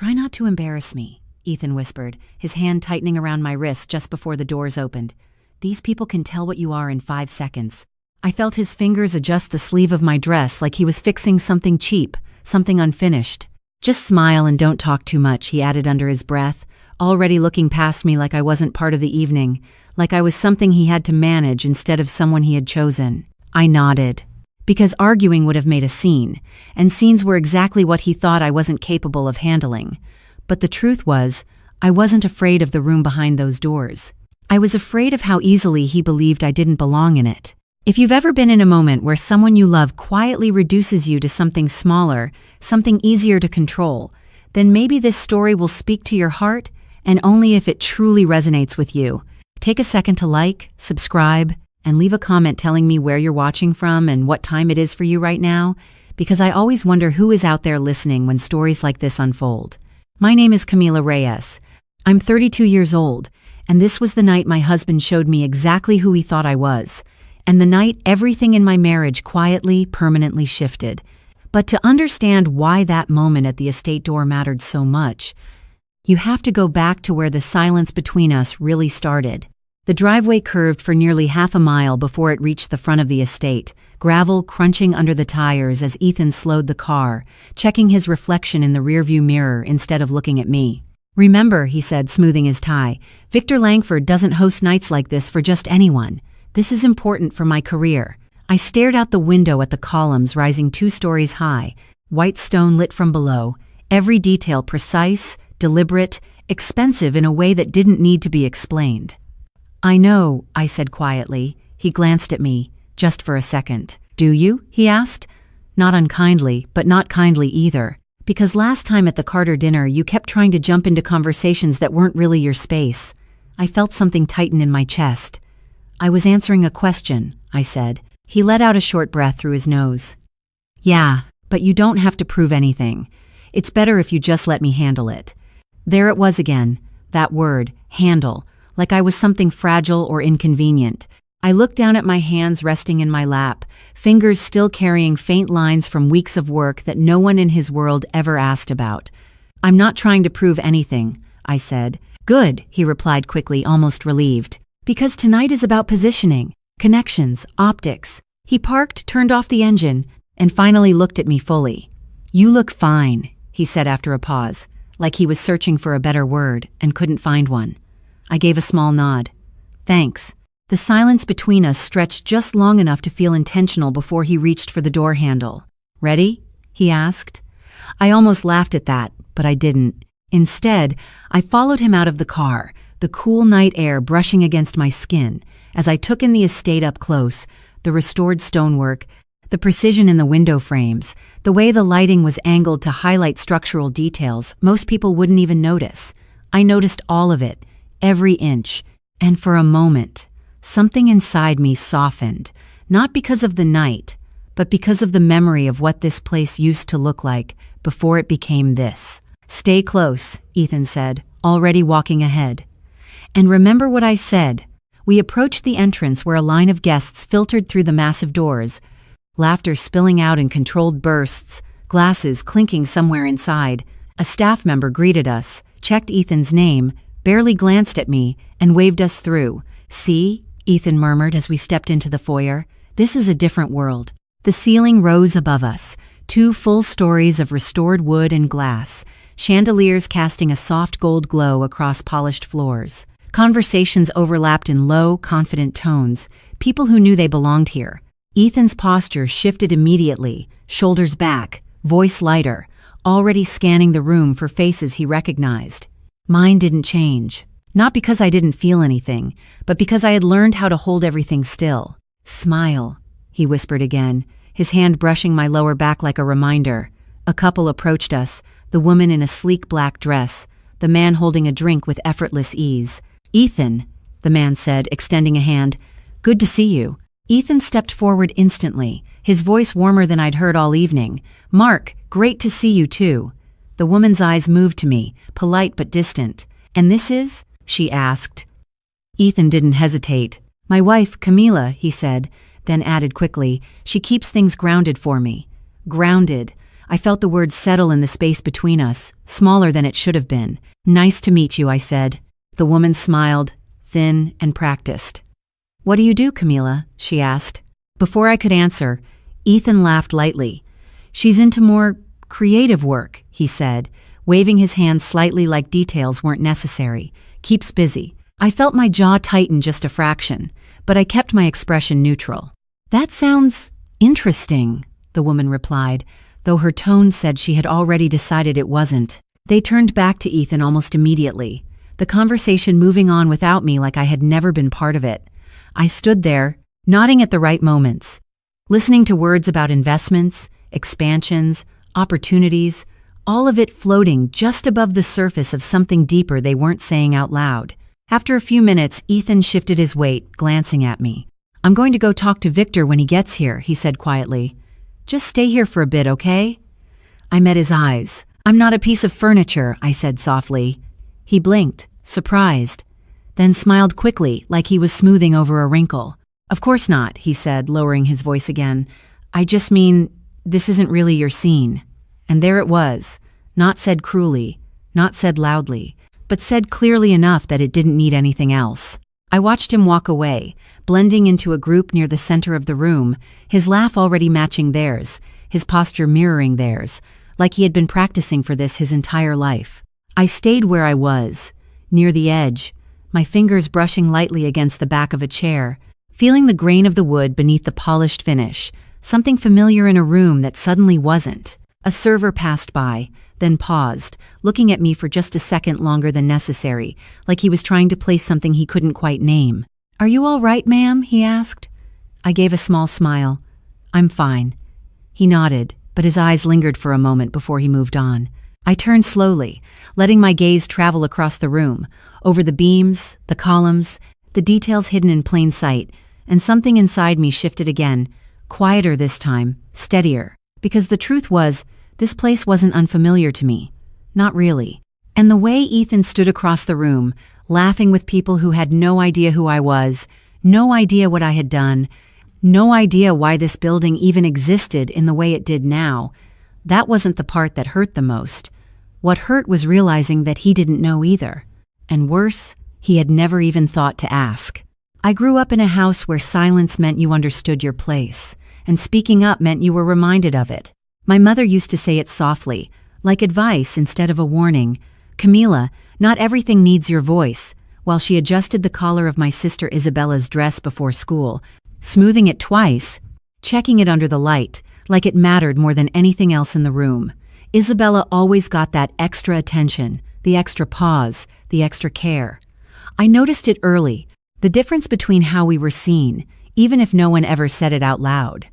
Try not to embarrass me, Ethan whispered, his hand tightening around my wrist just before the doors opened. These people can tell what you are in 5 seconds. I felt his fingers adjust the sleeve of my dress like he was fixing something cheap, something unfinished. Just smile and don't talk too much, he added under his breath, already looking past me like I wasn't part of the evening, like I was something he had to manage instead of someone he had chosen. I nodded. Because arguing would have made a scene, and scenes were exactly what he thought I wasn't capable of handling. But the truth was, I wasn't afraid of the room behind those doors. I was afraid of how easily he believed I didn't belong in it. If you've ever been in a moment where someone you love quietly reduces you to something smaller, something easier to control, then maybe this story will speak to your heart, and only if it truly resonates with you. Take a second to like, subscribe, and leave a comment telling me where you're watching from and what time it is for you right now, because I always wonder who is out there listening when stories like this unfold. My name is Camila Reyes. I'm 32 years old, and this was the night my husband showed me exactly who he thought I was, and the night everything in my marriage quietly, permanently shifted. But to understand why that moment at the estate door mattered so much, you have to go back to where the silence between us really started. The driveway curved for nearly half a mile before it reached the front of the estate, gravel crunching under the tires as Ethan slowed the car, checking his reflection in the rearview mirror instead of looking at me. "Remember," he said, smoothing his tie, "Victor Langford doesn't host nights like this for just anyone. This is important for my career." I stared out the window at the columns rising 2 stories high, white stone lit from below, every detail precise, deliberate, expensive in a way that didn't need to be explained. "I know," I said quietly. He glanced at me, just for a second. "Do you?" he asked. Not unkindly, but not kindly either. "Because last time at the Carter dinner you kept trying to jump into conversations that weren't really your space." I felt something tighten in my chest. "I was answering a question," I said. He let out a short breath through his nose. "Yeah, but you don't have to prove anything. It's better if you just let me handle it." There it was again, that word, handle, like I was something fragile or inconvenient. I looked down at my hands resting in my lap, fingers still carrying faint lines from weeks of work that no one in his world ever asked about. "I'm not trying to prove anything," I said. "Good," he replied quickly, almost relieved. "Because tonight is about positioning, connections, optics." He parked, turned off the engine, and finally looked at me fully. "You look fine," he said after a pause, like he was searching for a better word and couldn't find one. I gave a small nod. "Thanks." The silence between us stretched just long enough to feel intentional before he reached for the door handle. "Ready?" he asked. I almost laughed at that, but I didn't. Instead, I followed him out of the car, the cool night air brushing against my skin, as I took in the estate up close, the restored stonework, the precision in the window frames, the way the lighting was angled to highlight structural details most people wouldn't even notice. I noticed all of it, every inch, and for a moment, something inside me softened, not because of the night, but because of the memory of what this place used to look like before it became this. "Stay close," Ethan said, already walking ahead. "And remember what I said." We approached the entrance where a line of guests filtered through the massive doors, laughter spilling out in controlled bursts, glasses clinking somewhere inside. A staff member greeted us, checked Ethan's name, barely glanced at me, and waved us through. "See?" Ethan murmured as we stepped into the foyer. "This is a different world." The ceiling rose above us, 2 full stories of restored wood and glass, chandeliers casting a soft gold glow across polished floors. Conversations overlapped in low, confident tones, people who knew they belonged here. Ethan's posture shifted immediately, shoulders back, voice lighter, already scanning the room for faces he recognized. Mine didn't change. Not because I didn't feel anything, but because I had learned how to hold everything still. "Smile," he whispered again, his hand brushing my lower back like a reminder. A couple approached us, the woman in a sleek black dress, the man holding a drink with effortless ease. "Ethan," the man said, extending a hand. "Good to see you." Ethan stepped forward instantly, his voice warmer than I'd heard all evening. "Mark, great to see you too." The woman's eyes moved to me, polite but distant. "And this is?" she asked. Ethan didn't hesitate. "My wife, Camila," he said, then added quickly, "She keeps things grounded for me." Grounded. I felt the words settle in the space between us, smaller than it should have been. "Nice to meet you," I said. The woman smiled, thin and practiced. "What do you do, Camila?" she asked. Before I could answer, Ethan laughed lightly. "She's into more creative work," he said, waving his hand slightly like details weren't necessary. "Keeps busy." I felt my jaw tighten just a fraction, but I kept my expression neutral. "That sounds interesting," the woman replied, though her tone said she had already decided it wasn't. They turned back to Ethan almost immediately, the conversation moving on without me like I had never been part of it. I stood there, nodding at the right moments, listening to words about investments, expansions, opportunities, all of it floating just above the surface of something deeper they weren't saying out loud. After a few minutes, Ethan shifted his weight, glancing at me. "I'm going to go talk to Victor when he gets here," he said quietly. "Just stay here for a bit, okay?" I met his eyes. "I'm not a piece of furniture," I said softly. He blinked, surprised, then smiled quickly like he was smoothing over a wrinkle. "Of course not," he said, lowering his voice again. "I just mean, this isn't really your scene." And there it was, not said cruelly, not said loudly, but said clearly enough that it didn't need anything else. I watched him walk away, blending into a group near the center of the room, his laugh already matching theirs, his posture mirroring theirs, like he had been practicing for this his entire life. I stayed where I was, near the edge, my fingers brushing lightly against the back of a chair, feeling the grain of the wood beneath the polished finish, something familiar in a room that suddenly wasn't. A server passed by, then paused, looking at me for just a second longer than necessary, like he was trying to place something he couldn't quite name. "Are you all right, ma'am?" he asked. I gave a small smile. "I'm fine." He nodded, but his eyes lingered for a moment before he moved on. I turned slowly, letting my gaze travel across the room, over the beams, the columns, the details hidden in plain sight, and something inside me shifted again, quieter this time, steadier, because the truth was, this place wasn't unfamiliar to me. Not really. And the way Ethan stood across the room, laughing with people who had no idea who I was, no idea what I had done, no idea why this building even existed in the way it did now, that wasn't the part that hurt the most. What hurt was realizing that he didn't know either. And worse, he had never even thought to ask. I grew up in a house where silence meant you understood your place, and speaking up meant you were reminded of it. My mother used to say it softly, like advice instead of a warning. "Camila, not everything needs your voice," while she adjusted the collar of my sister Isabella's dress before school, smoothing it twice, checking it under the light, like it mattered more than anything else in the room. Isabella always got that extra attention, the extra pause, the extra care. I noticed it early, the difference between how we were seen, even if no one ever said it out loud.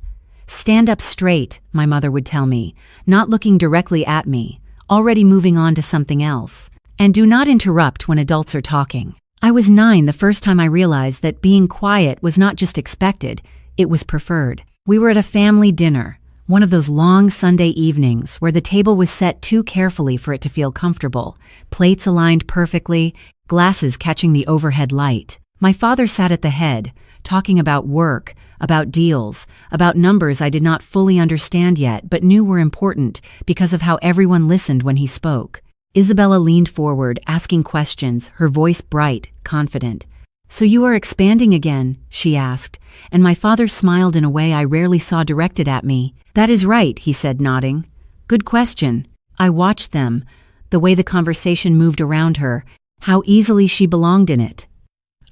"Stand up straight," my mother would tell me, not looking directly at me, already moving on to something else. "And do not interrupt when adults are talking." I was 9 the first time I realized that being quiet was not just expected, it was preferred. We were at a family dinner, one of those long Sunday evenings where the table was set too carefully for it to feel comfortable, plates aligned perfectly, glasses catching the overhead light. My father sat at the head, talking about work, about deals, about numbers I did not fully understand yet but knew were important because of how everyone listened when he spoke. Isabella leaned forward, asking questions, her voice bright, confident. "So you are expanding again?" she asked, and my father smiled in a way I rarely saw directed at me. "That is right," he said, nodding. "Good question." I watched them, the way the conversation moved around her, how easily she belonged in it.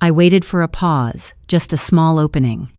I waited for a pause, just a small opening.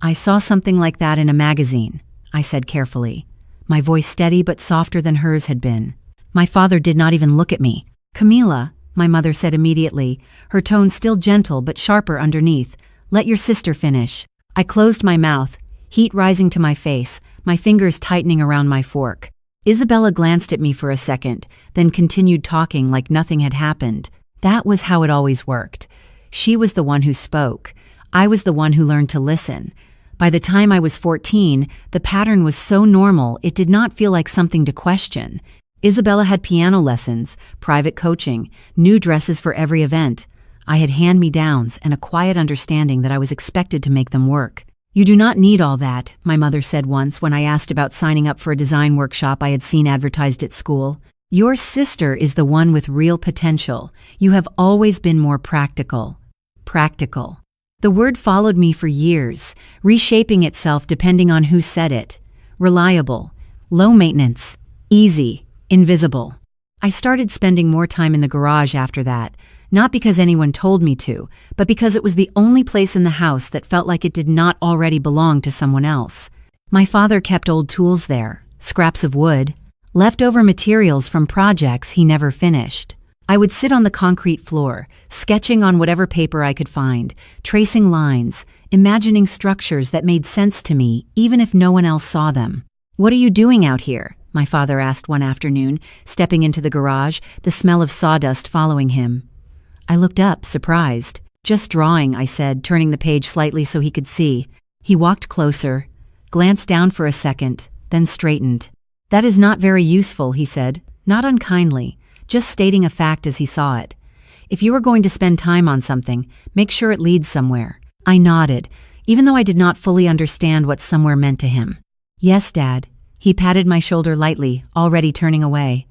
"I saw something like that in a magazine," I said carefully, my voice steady but softer than hers had been. My father did not even look at me. "Camila," my mother said immediately, her tone still gentle but sharper underneath, "let your sister finish." I closed my mouth, heat rising to my face, my fingers tightening around my fork. Isabella glanced at me for a second, then continued talking like nothing had happened. That was how it always worked. She was the one who spoke. I was the one who learned to listen. By the time I was 14, the pattern was so normal it did not feel like something to question. Isabella had piano lessons, private coaching, new dresses for every event. I had hand-me-downs and a quiet understanding that I was expected to make them work. "You do not need all that," my mother said once when I asked about signing up for a design workshop I had seen advertised at school. "Your sister is the one with real potential. You have always been more practical." Practical. The word followed me for years, reshaping itself depending on who said it. Reliable, low maintenance, easy, invisible. I started spending more time in the garage after that, not because anyone told me to, but because it was the only place in the house that felt like it did not already belong to someone else. My father kept old tools there, scraps of wood, leftover materials from projects he never finished. I would sit on the concrete floor, sketching on whatever paper I could find, tracing lines, imagining structures that made sense to me, even if no one else saw them. "What are you doing out here?" my father asked one afternoon, stepping into the garage, the smell of sawdust following him. I looked up, surprised. "Just drawing," I said, turning the page slightly so he could see. He walked closer, glanced down for a second, then straightened. "That is not very useful," he said, not unkindly, just stating a fact as he saw it. "If you are going to spend time on something, make sure it leads somewhere." I nodded, even though I did not fully understand what somewhere meant to him. "Yes, Dad." He patted my shoulder lightly, already turning away.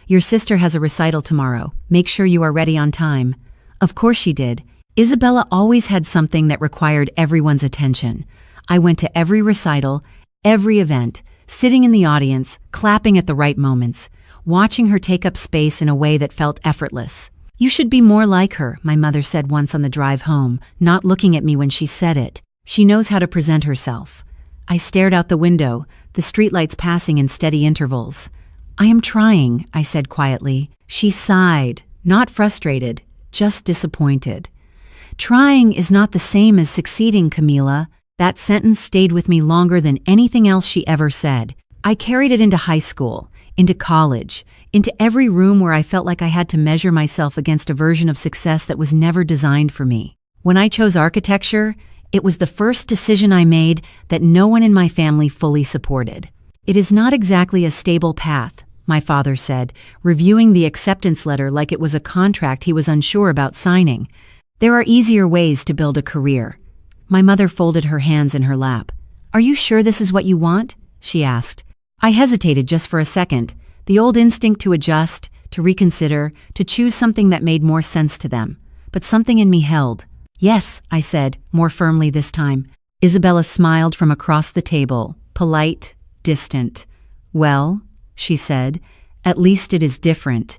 "Your sister has a recital tomorrow. Make sure you are ready on time." Of course she did. Isabella always had something that required everyone's attention. I went to every recital, every event, sitting in the audience, clapping at the right moments, watching her take up space in a way that felt effortless. "You should be more like her," my mother said once on the drive home, not looking at me when she said it. "She knows how to present herself." I stared out the window, the streetlights passing in steady intervals. "I am trying," I said quietly. She sighed, not frustrated, just disappointed. "Trying is not the same as succeeding, Camila." That sentence stayed with me longer than anything else she ever said. I carried it into high school, into college, into every room where I felt like I had to measure myself against a version of success that was never designed for me. When I chose architecture, it was the first decision I made that no one in my family fully supported. "It is not exactly a stable path," my father said, reviewing the acceptance letter like it was a contract he was unsure about signing. "There are easier ways to build a career." My mother folded her hands in her lap. "Are you sure this is what you want?" she asked. I hesitated just for a second, the old instinct to adjust, to reconsider, to choose something that made more sense to them. But something in me held. "Yes," I said, more firmly this time. Isabella smiled from across the table, polite, distant. "Well," she said, "at least it is different."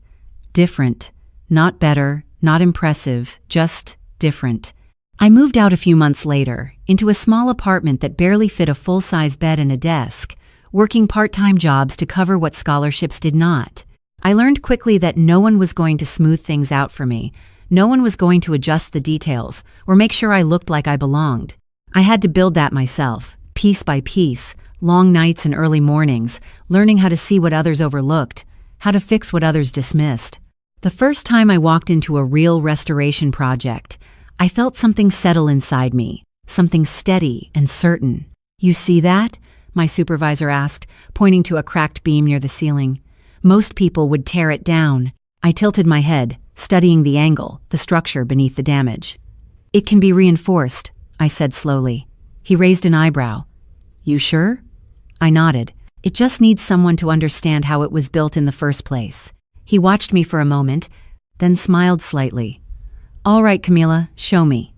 Different. Not better, not impressive, just different. I moved out a few months later, into a small apartment that barely fit a full-size bed and a desk, working part-time jobs to cover what scholarships did not. I learned quickly that no one was going to smooth things out for me. No one was going to adjust the details or make sure I looked like I belonged. I had to build that myself, piece by piece, long nights and early mornings, learning how to see what others overlooked, how to fix what others dismissed. The first time I walked into a real restoration project, I felt something settle inside me, something steady and certain. "You see that?" my supervisor asked, pointing to a cracked beam near the ceiling. "Most people would tear it down." I tilted my head, studying the angle, the structure beneath the damage. "It can be reinforced," I said slowly. He raised an eyebrow. "You sure?" I nodded. "It just needs someone to understand how it was built in the first place." He watched me for a moment, then smiled slightly. "All right, Camila, show me."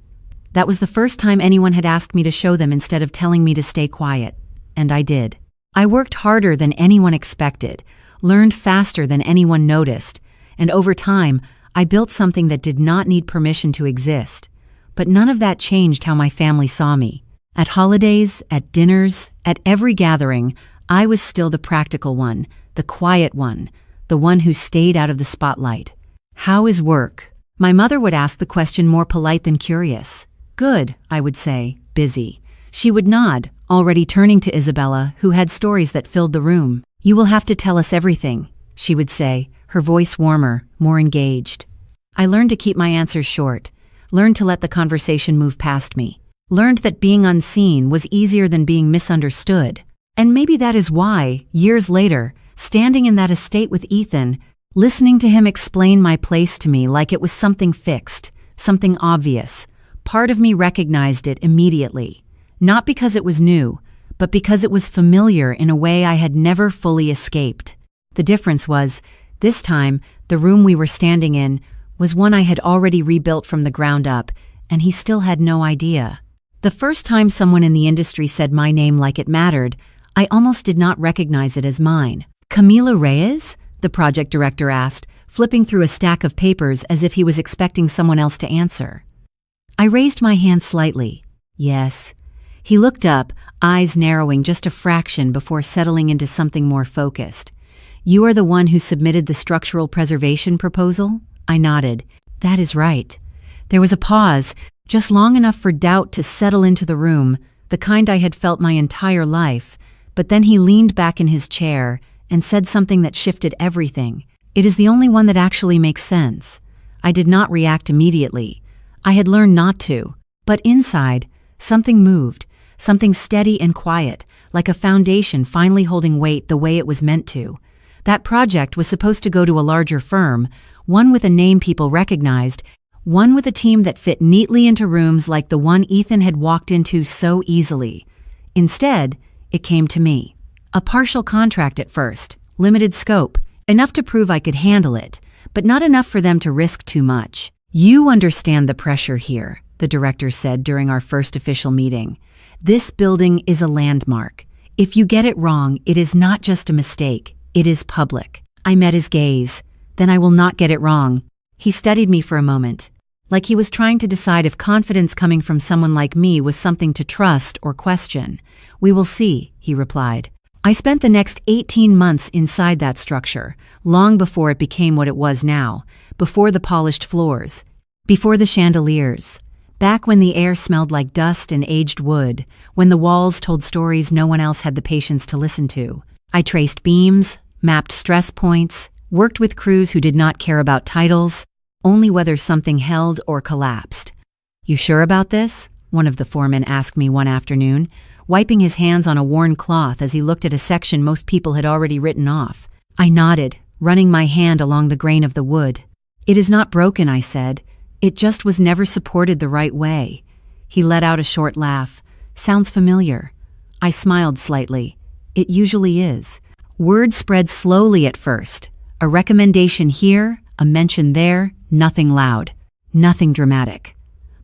That was the first time anyone had asked me to show them instead of telling me to stay quiet. And I did. I worked harder than anyone expected, learned faster than anyone noticed, and over time, I built something that did not need permission to exist. But none of that changed how my family saw me. At holidays, at dinners, at every gathering, I was still the practical one, the quiet one, the one who stayed out of the spotlight. "How is work?" My mother would ask the question more polite than curious. "Good," I would say, "busy." She would nod, already turning to Isabella, who had stories that filled the room. "You will have to tell us everything," she would say, her voice warmer, more engaged. I learned to keep my answers short, learned to let the conversation move past me, learned that being unseen was easier than being misunderstood. And maybe that is why, years later, standing in that estate with Ethan, listening to him explain my place to me like it was something fixed, something obvious, part of me recognized it immediately. Not because it was new, but because it was familiar in a way I had never fully escaped. The difference was, this time, the room we were standing in was one I had already rebuilt from the ground up, and he still had no idea. The first time someone in the industry said my name like it mattered, I almost did not recognize it as mine. Camila Reyes? The project director asked, flipping through a stack of papers as if he was expecting someone else to answer. I raised my hand slightly. Yes. He looked up, eyes narrowing just a fraction before settling into something more focused. You are the one who submitted the structural preservation proposal? I nodded. That is right. There was a pause, just long enough for doubt to settle into the room, the kind I had felt my entire life, but then he leaned back in his chair and said something that shifted everything. It is the only one that actually makes sense. I did not react immediately. I had learned not to. But inside, something moved, something steady and quiet, like a foundation finally holding weight the way it was meant to. That project was supposed to go to a larger firm, one with a name people recognized, one with a team that fit neatly into rooms like the one Ethan had walked into so easily. Instead, it came to me. A partial contract at first, limited scope, enough to prove I could handle it, but not enough for them to risk too much. You understand the pressure here, the director said during our first official meeting. This building is a landmark. If you get it wrong, it is not just a mistake, it is public. I met his gaze. Then I will not get it wrong. He studied me for a moment, like he was trying to decide if confidence coming from someone like me was something to trust or question. We will see, he replied. I spent the next 18 months inside that structure, long before it became what it was now, before the polished floors, before the chandeliers, back when the air smelled like dust and aged wood, when the walls told stories no one else had the patience to listen to. I traced beams, mapped stress points, worked with crews who did not care about titles, only whether something held or collapsed. You sure about this? One of the foremen asked me one afternoon, wiping his hands on a worn cloth as he looked at a section most people had already written off. I nodded, running my hand along the grain of the wood. It is not broken, I said. It just was never supported the right way. He let out a short laugh. Sounds familiar. I smiled slightly. It usually is. Word spread slowly at first. A recommendation here, a mention there, nothing loud, nothing dramatic.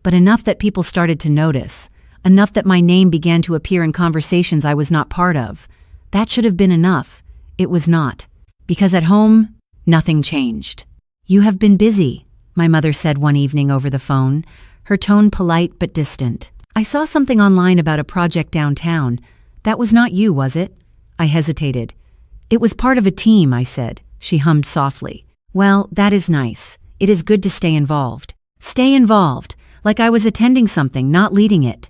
But enough that people started to notice. Enough that my name began to appear in conversations I was not part of. That should have been enough. It was not. Because at home, nothing changed. You have been busy, my mother said one evening over the phone, her tone polite but distant. I saw something online about a project downtown. That was not you, was it? I hesitated. It was part of a team, I said. She hummed softly. Well, that is nice. It is good to stay involved. Stay involved, like I was attending something, not leading it.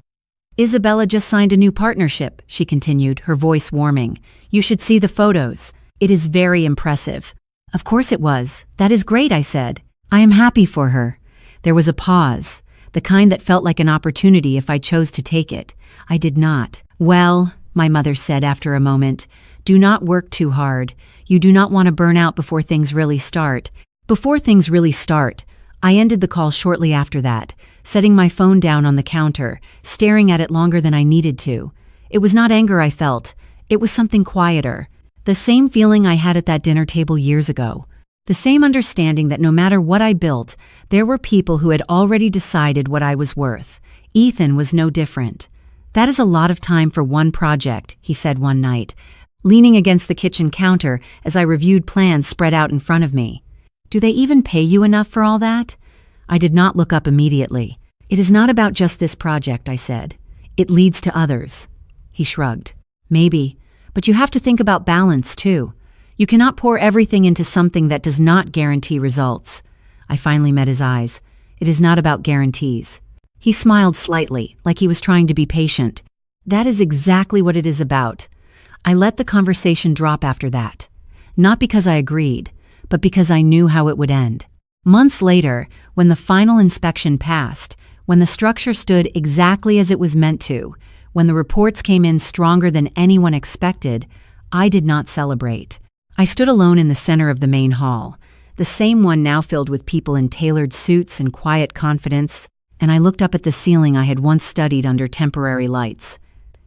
Isabella just signed a new partnership, she continued, her voice warming. You should see the photos. It is very impressive. Of course it was. That is great, I said. I am happy for her. There was a pause, the kind that felt like an opportunity if I chose to take it. I did not. Well, my mother said after a moment, do not work too hard. You do not want to burn out before things really start. Before things really start, I ended the call shortly after that, setting my phone down on the counter, staring at it longer than I needed to. It was not anger I felt. It was something quieter. The same feeling I had at that dinner table years ago. The same understanding that no matter what I built, there were people who had already decided what I was worth. Ethan was no different. That is a lot of time for one project, he said one night, leaning against the kitchen counter as I reviewed plans spread out in front of me. Do they even pay you enough for all that? I did not look up immediately. It is not about just this project, I said. It leads to others. He shrugged. Maybe, but you have to think about balance too. You cannot pour everything into something that does not guarantee results. I finally met his eyes. It is not about guarantees. He smiled slightly, like he was trying to be patient. That is exactly what it is about. I let the conversation drop after that. Not because I agreed, but because I knew how it would end. Months later, when the final inspection passed, when the structure stood exactly as it was meant to, when the reports came in stronger than anyone expected, I did not celebrate. I stood alone in the center of the main hall, the same one now filled with people in tailored suits and quiet confidence, and I looked up at the ceiling I had once studied under temporary lights.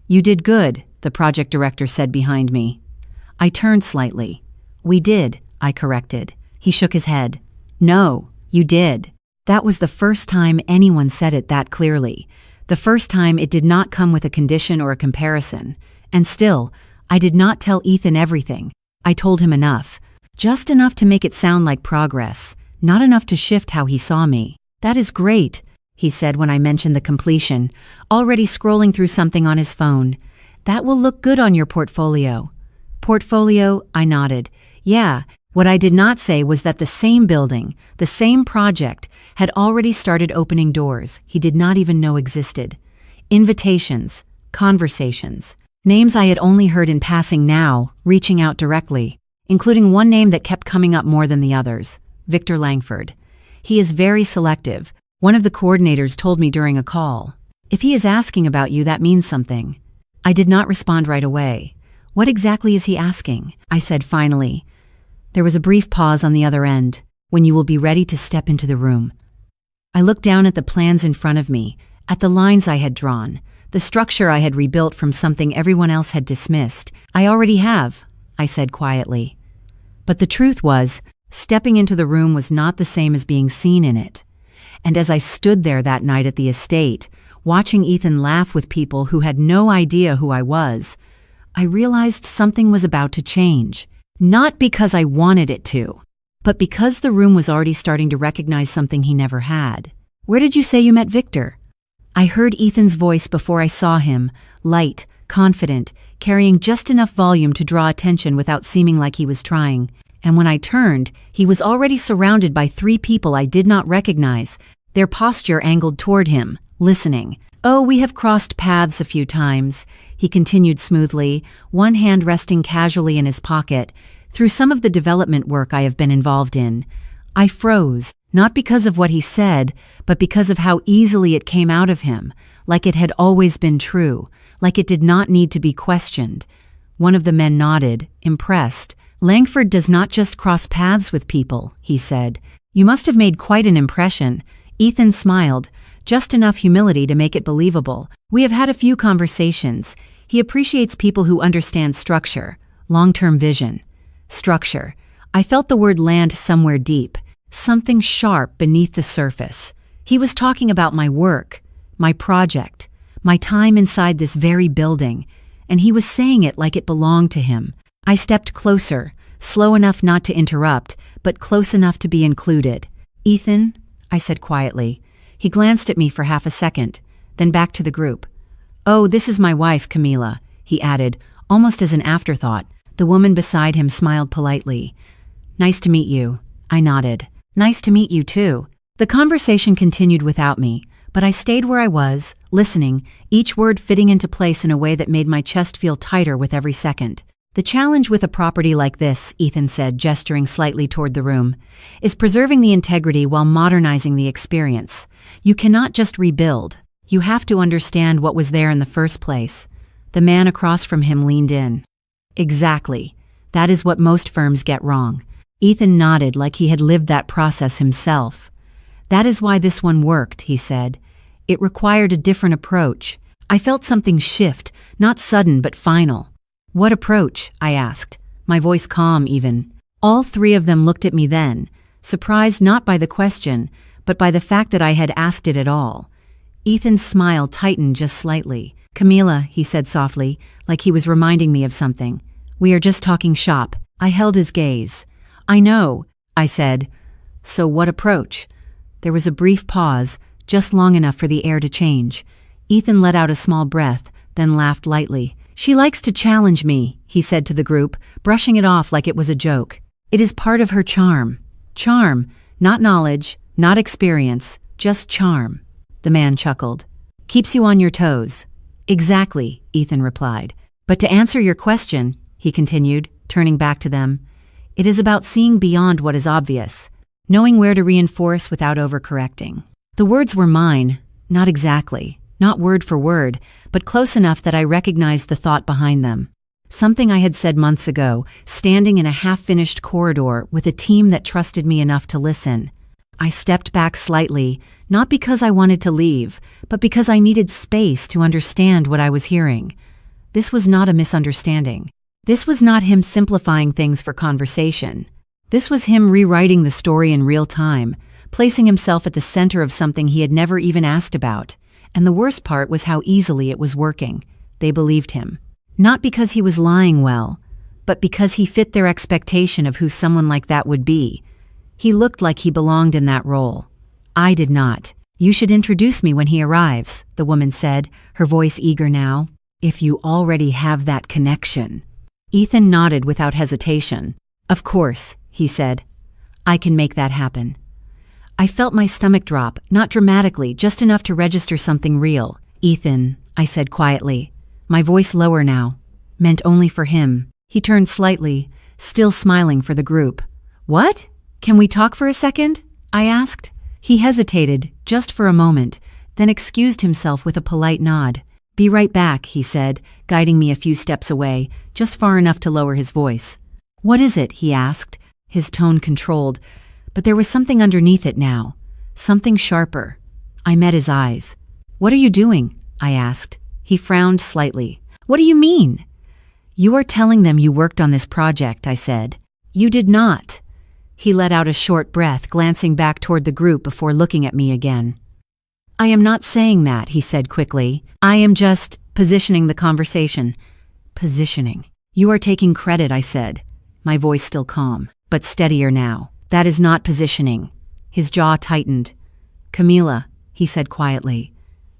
"You did good," the project director said behind me. I turned slightly. "We did," I corrected. He shook his head. "No, you did." That was the first time anyone said it that clearly. The first time it did not come with a condition or a comparison. And still, I did not tell Ethan everything. I told him enough. Just enough to make it sound like progress, not enough to shift how he saw me. "That is great," he said when I mentioned the completion, already scrolling through something on his phone. "That will look good on your portfolio." "Portfolio?" I nodded. "Yeah." What I did not say was that the same building, the same project, had already started opening doors he did not even know existed. Invitations, conversations, names I had only heard in passing now, reaching out directly, including one name that kept coming up more than the others, Victor Langford. "He is very selective," one of the coordinators told me during a call. "If he is asking about you, that means something." I did not respond right away. "What exactly is he asking?" I said finally. There was a brief pause on the other end. "When you will be ready to step into the room." I looked down at the plans in front of me, at the lines I had drawn, the structure I had rebuilt from something everyone else had dismissed. "I already have," I said quietly. But the truth was, stepping into the room was not the same as being seen in it. And as I stood there that night at the estate, watching Ethan laugh with people who had no idea who I was, I realized something was about to change. Not because I wanted it to, but because the room was already starting to recognize something he never had. "Where did you say you met Victor?" I heard Ethan's voice before I saw him, light, confident, carrying just enough volume to draw attention without seeming like he was trying. And when I turned, he was already surrounded by 3 people I did not recognize, their posture angled toward him, listening. "Oh, we have crossed paths a few times," he continued smoothly, one hand resting casually in his pocket, "through some of the development work I have been involved in." I froze, not because of what he said, but because of how easily it came out of him, like it had always been true, like it did not need to be questioned. One of the men nodded, impressed. "Langford does not just cross paths with people," he said. "You must have made quite an impression." Ethan smiled, just enough humility to make it believable. "We have had a few conversations. He appreciates people who understand structure, long-term vision." Structure. I felt the word land somewhere deep, something sharp beneath the surface. He was talking about my work, my project, my time inside this very building, and he was saying it like it belonged to him. I stepped closer, slow enough not to interrupt, but close enough to be included. "Ethan," I said quietly. He glanced at me for half a second, then back to the group. "Oh, this is my wife, Camila," he added, almost as an afterthought. The woman beside him smiled politely. "Nice to meet you." I nodded. "Nice to meet you, too." The conversation continued without me, but I stayed where I was, listening, each word fitting into place in a way that made my chest feel tighter with every second. "The challenge with a property like this," Ethan said, gesturing slightly toward the room, "is preserving the integrity while modernizing the experience. You cannot just rebuild. You have to understand what was there in the first place." The man across from him leaned in. "Exactly. That is what most firms get wrong." Ethan nodded like he had lived that process himself. "That is why this one worked," he said. "It required a different approach." I felt something shift, not sudden but final. "What approach?" I asked, my voice calm even. All 3 of them looked at me then, surprised not by the question, but by the fact that I had asked it at all. Ethan's smile tightened just slightly. "Camila," he said softly, like he was reminding me of something. "We are just talking shop." I held his gaze. "I know," I said. "So what approach?" There was a brief pause, just long enough for the air to change. Ethan let out a small breath, then laughed lightly. "She likes to challenge me," he said to the group, brushing it off like it was a joke. "It is part of her charm." Charm, not knowledge, not experience, just charm. The man chuckled. "Keeps you on your toes." "Exactly," Ethan replied. "But to answer your question," he continued, turning back to them, "it is about seeing beyond what is obvious, knowing where to reinforce without overcorrecting." The words were mine, not exactly, not word for word, but close enough that I recognized the thought behind them. Something I had said months ago, standing in a half-finished corridor with a team that trusted me enough to listen. I stepped back slightly, not because I wanted to leave, but because I needed space to understand what I was hearing. This was not a misunderstanding. This was not him simplifying things for conversation. This was him rewriting the story in real time, placing himself at the center of something he had never even asked about. And the worst part was how easily it was working. They believed him. Not because he was lying well, but because he fit their expectation of who someone like that would be. He looked like he belonged in that role. I did not. "You should introduce me when he arrives," the woman said, her voice eager now. "If you already have that connection." Ethan nodded without hesitation. "Of course," he said. "I can make that happen." I felt my stomach drop, not dramatically, just enough to register something real. "Ethan," I said quietly, my voice lower now, meant only for him. He turned slightly, still smiling for the group. "What? Can we talk for a second?" I asked. He hesitated, just for a moment, then excused himself with a polite nod. "Be right back," he said, guiding me a few steps away, just far enough to lower his voice. "What is it?" he asked, his tone controlled, but there was something underneath it now, something sharper. I met his eyes. "What are you doing?" I asked. He frowned slightly. "What do you mean?" "You are telling them you worked on this project," I said. "You did not." He let out a short breath, glancing back toward the group before looking at me again. "I am not saying that," he said quickly. "I am just positioning the conversation." "Positioning. You are taking credit," I said, my voice still calm, but steadier now. "That is not positioning." His jaw tightened. "Camila," he said quietly,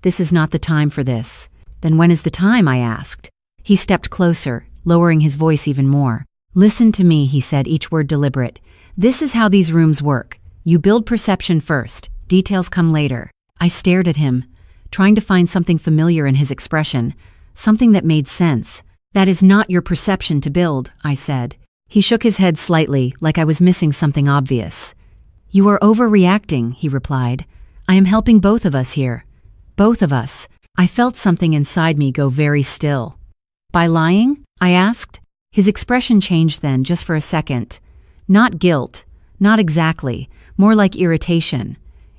"this is not the time for this." "Then when is the time?" I asked. He stepped closer, lowering his voice even more. "Listen to me," he said, each word deliberate. "This is how these rooms work. You build perception first, details come later." I stared at him, trying to find something familiar in his expression, something that made sense. "That is not your perception to build," I said. He shook his head slightly, like I was missing something obvious. "You are overreacting," he replied. "I am helping both of us here. Both of us." I felt something inside me go very still. "By lying?" I asked. His expression changed then, just for a second. Not guilt, not exactly, more like irritation.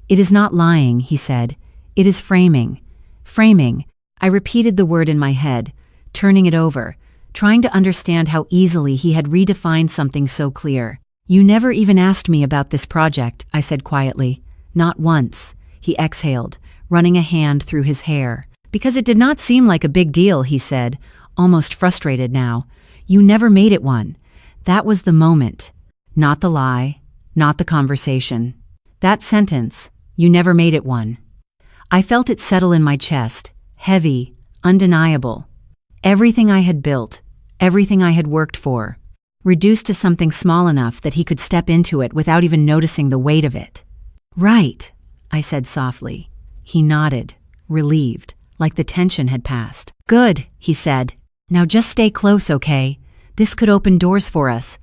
"It is not lying," he said. "It is framing." Framing. I repeated the word in my head, turning it over, trying to understand how easily he had redefined something so clear. "You never even asked me about this project," I said quietly. "Not once." He exhaled, running a hand through his hair. "Because it did not seem like a big deal," he said, almost frustrated now. "You never made it one." That was the moment. Not the lie, not the conversation. That sentence, "You never made it one." I felt it settle in my chest, heavy, undeniable. Everything I had built, everything I had worked for, reduced to something small enough that he could step into it without even noticing the weight of it. "Right," I said softly. He nodded, relieved, like the tension had passed. "Good," he said. "Now just stay close, okay? This could open doors for us."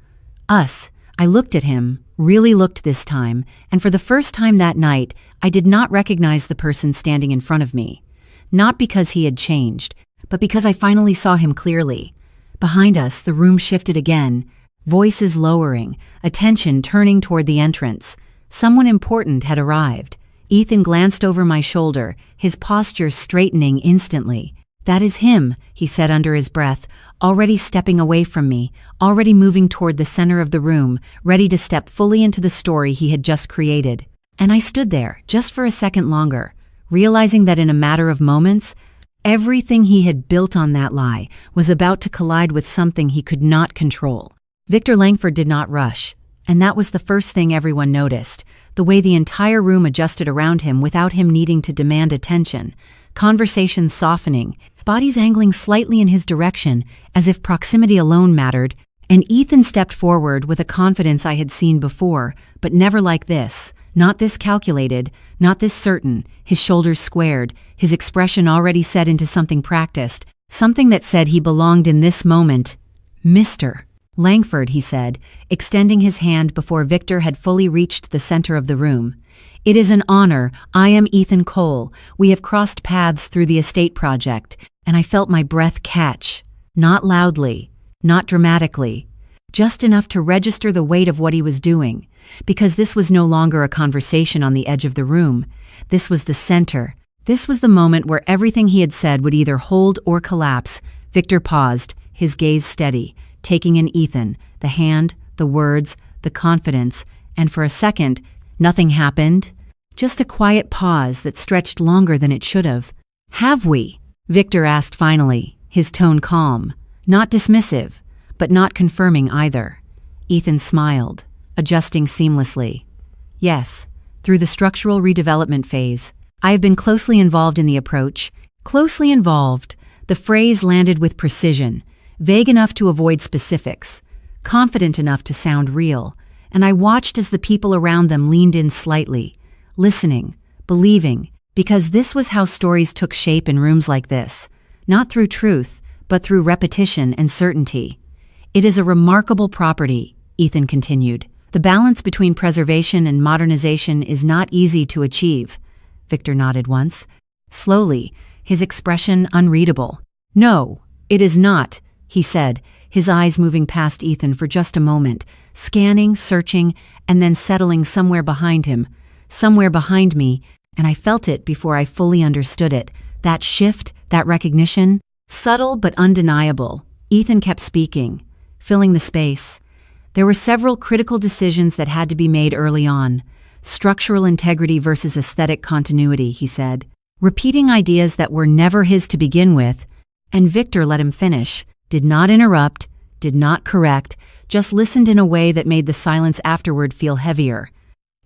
Us. I looked at him, really looked this time, and for the first time that night, I did not recognize the person standing in front of me. Not because he had changed, but because I finally saw him clearly. Behind us, the room shifted again, voices lowering, attention turning toward the entrance. Someone important had arrived. Ethan glanced over my shoulder, his posture straightening instantly. "That is him," he said under his breath, already stepping away from me, already moving toward the center of the room, ready to step fully into the story he had just created. And I stood there, just for a second longer, realizing that in a matter of moments, everything he had built on that lie was about to collide with something he could not control. Victor Langford did not rush, and that was the first thing everyone noticed, the way the entire room adjusted around him without him needing to demand attention, conversations softening, bodies angling slightly in his direction as if proximity alone mattered, and Ethan stepped forward with a confidence I had seen before, but never like this. Not this calculated, not this certain, his shoulders squared, his expression already set into something practiced, something that said he belonged in this moment. "Mr. Langford," he said, extending his hand before Victor had fully reached the center of the room. "It is an honor. I am Ethan Cole. We have crossed paths through the estate project," and I felt my breath catch. Not loudly, not dramatically, just enough to register the weight of what he was doing, because this was no longer a conversation on the edge of the room. This was the center. This was the moment where everything he had said would either hold or collapse. Victor paused, his gaze steady, taking in Ethan, the hand, the words, the confidence, and for a second, nothing happened. Just a quiet pause that stretched longer than it should have. "Have we?" Victor asked finally, his tone calm, not dismissive, but not confirming either. Ethan smiled, adjusting seamlessly. "Yes, through the structural redevelopment phase. I have been closely involved in the approach." Closely involved. The phrase landed with precision, vague enough to avoid specifics, confident enough to sound real, and I watched as the people around them leaned in slightly, listening, believing, because this was how stories took shape in rooms like this, not through truth, but through repetition and certainty. "It is a remarkable property," Ethan continued. "The balance between preservation and modernization is not easy to achieve." Victor nodded once, slowly, his expression unreadable. "No, it is not," he said, his eyes moving past Ethan for just a moment, scanning, searching, and then settling somewhere behind him, somewhere behind me, and I felt it before I fully understood it. That shift, that recognition, subtle but undeniable. Ethan kept speaking, filling the space. "There were several critical decisions that had to be made early on. Structural integrity versus aesthetic continuity," he said, repeating ideas that were never his to begin with, and Victor let him finish, did not interrupt, did not correct, just listened in a way that made the silence afterward feel heavier.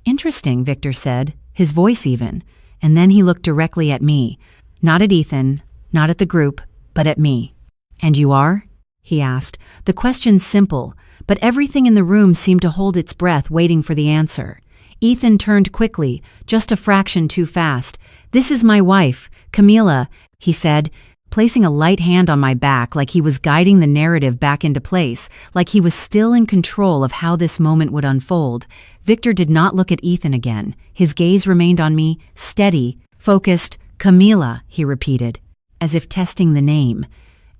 "Interesting," Victor said, his voice even, and then he looked directly at me, not at Ethan, not at the group, but at me. "And you are?" he asked, the question simple, but everything in the room seemed to hold its breath waiting for the answer. Ethan turned quickly, just a fraction too fast. "This is my wife, Camila," he said, placing a light hand on my back like he was guiding the narrative back into place, like he was still in control of how this moment would unfold. Victor did not look at Ethan again. His gaze remained on me, steady, focused. "Camila," he repeated, as if testing the name.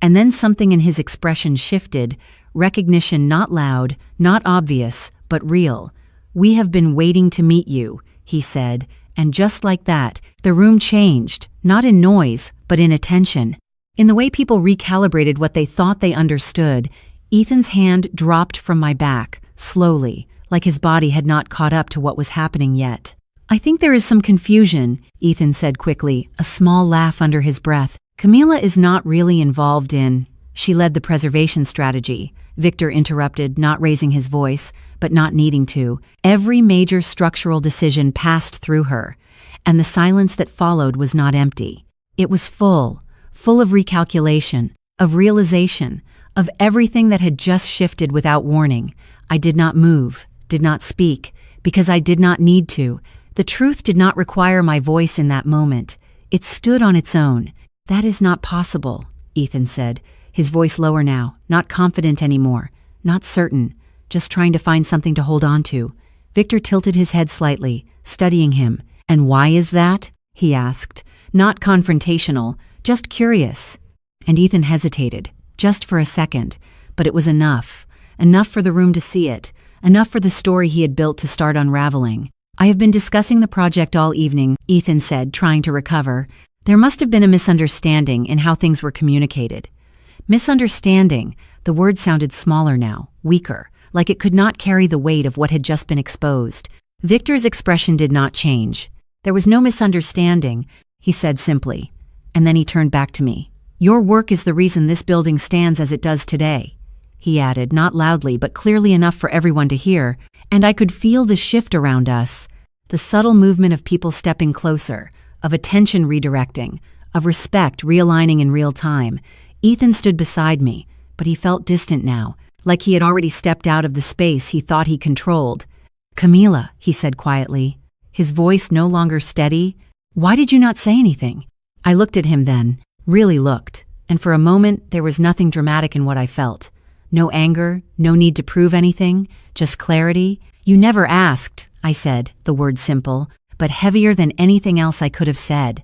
And then something in his expression shifted, recognition not loud, not obvious, but real. "We have been waiting to meet you," he said, and just like that, the room changed, not in noise, but in attention. In the way people recalibrated what they thought they understood. Ethan's hand dropped from my back, slowly, like his body had not caught up to what was happening yet. "I think there is some confusion," Ethan said quickly, a small laugh under his breath. "Camila is not really involved in..." "She led the preservation strategy," Victor interrupted, not raising his voice, but not needing to. "Every major structural decision passed through her, and the silence that followed was not empty. It was full of recalculation, of realization, of everything that had just shifted without warning. I did not move, did not speak, because I did not need to. The truth did not require my voice in that moment. It stood on its own. "That is not possible," Ethan said, his voice lower now, not confident anymore, not certain, just trying to find something to hold on to. Victor tilted his head slightly, studying him. "And why is that?" he asked, not confrontational, just curious. And Ethan hesitated, just for a second, but it was enough for the room to see it, enough for the story he had built to start unraveling. "I have been discussing the project all evening," Ethan said, trying to recover. "There must have been a misunderstanding in how things were communicated." Misunderstanding, the word sounded smaller now, weaker, like it could not carry the weight of what had just been exposed. Victor's expression did not change. "There was no misunderstanding," he said simply, and then he turned back to me. "Your work is the reason this building stands as it does today," he added, not loudly but clearly enough for everyone to hear, and I could feel the shift around us, the subtle movement of people stepping closer, of attention redirecting, of respect realigning in real time. Ethan stood beside me, but he felt distant now, like he had already stepped out of the space he thought he controlled. "Camila," he said quietly, his voice no longer steady, "why did you not say anything?" I looked at him then, really looked, and for a moment there was nothing dramatic in what I felt. No anger, no need to prove anything, just clarity. "You never asked," I said, the word simple, but heavier than anything else I could have said.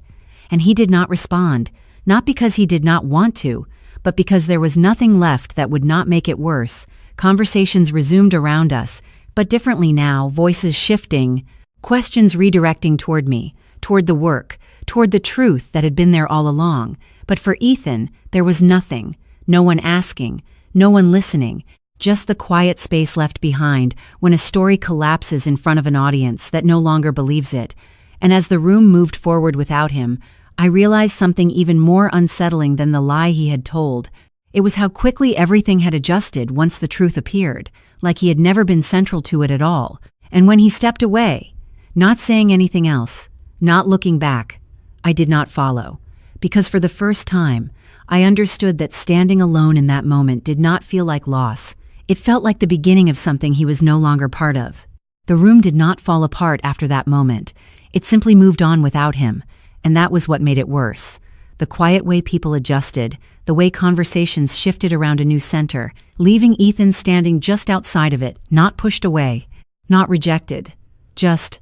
And he did not respond, not because he did not want to, but because there was nothing left that would not make it worse. Conversations resumed around us, but differently now, voices shifting, questions redirecting toward me, toward the work, toward the truth that had been there all along. But for Ethan, there was nothing, no one asking, no one listening, just the quiet space left behind when a story collapses in front of an audience that no longer believes it. And as the room moved forward without him, I realized something even more unsettling than the lie he had told. It was how quickly everything had adjusted once the truth appeared, like he had never been central to it at all. And when he stepped away, not saying anything else, not looking back, I did not follow. Because for the first time, I understood that standing alone in that moment did not feel like loss. It felt like the beginning of something he was no longer part of. The room did not fall apart after that moment. It simply moved on without him, and that was what made it worse. The quiet way people adjusted, the way conversations shifted around a new center, leaving Ethan standing just outside of it, not pushed away, not rejected, just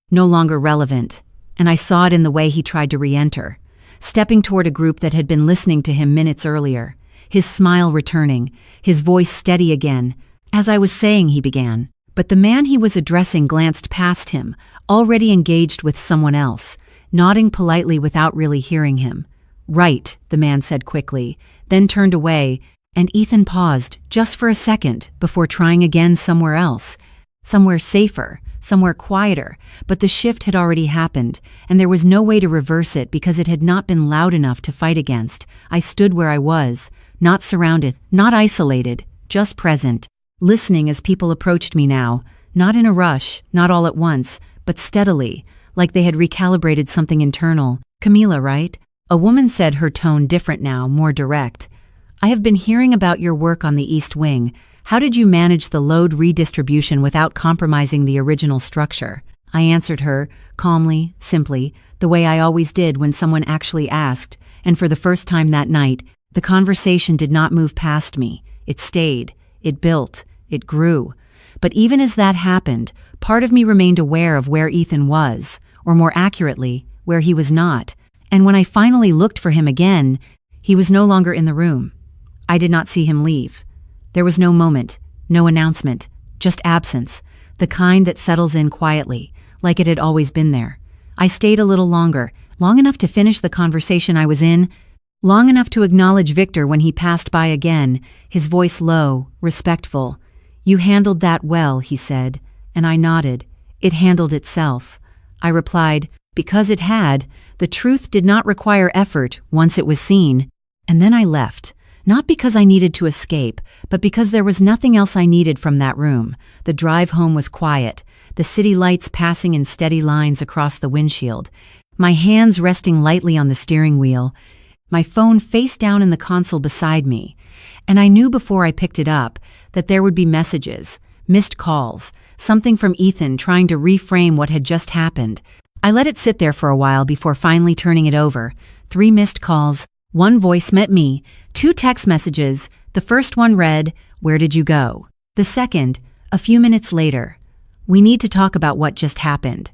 no longer relevant. And I saw it in the way he tried to re-enter, stepping toward a group that had been listening to him minutes earlier, his smile returning, his voice steady again. As I was saying, he began, but the man he was addressing glanced past him, already engaged with someone else, nodding politely without really hearing him. "Right," the man said quickly, then turned away, and Ethan paused just for a second before trying again somewhere else, somewhere safer, somewhere quieter, but the shift had already happened, and there was no way to reverse it because it had not been loud enough to fight against. I stood where I was, not surrounded, not isolated, just present, listening as people approached me now, not in a rush, not all at once, but steadily, like they had recalibrated something internal. "Camila, right?" A woman said, her tone different now, more direct. "I have been hearing about your work on the East Wing. How did you manage the load redistribution without compromising the original structure?" I answered her, calmly, simply, the way I always did when someone actually asked, and for the first time that night, the conversation did not move past me. It stayed, it built, it grew. But even as that happened, part of me remained aware of where Ethan was, or more accurately, where he was not. And when I finally looked for him again, he was no longer in the room. I did not see him leave. There was no moment, no announcement, just absence, the kind that settles in quietly, like it had always been there. I stayed a little longer, long enough to finish the conversation I was in, long enough to acknowledge Victor when he passed by again, his voice low, respectful. "You handled that well," he said, and I nodded. "It handled itself." I replied, "Because it had. The truth did not require effort once it was seen." And then I left. Not because I needed to escape, but because there was nothing else I needed from that room. The drive home was quiet, the city lights passing in steady lines across the windshield, my hands resting lightly on the steering wheel, my phone face down in the console beside me. And I knew before I picked it up that there would be messages, missed calls, something from Ethan trying to reframe what had just happened. I let it sit there for a while before finally turning it over. 3 missed calls, 1 voice met me, 2 text messages. The first one read, "Where did you go?" The second, a few minutes later, "We need to talk about what just happened."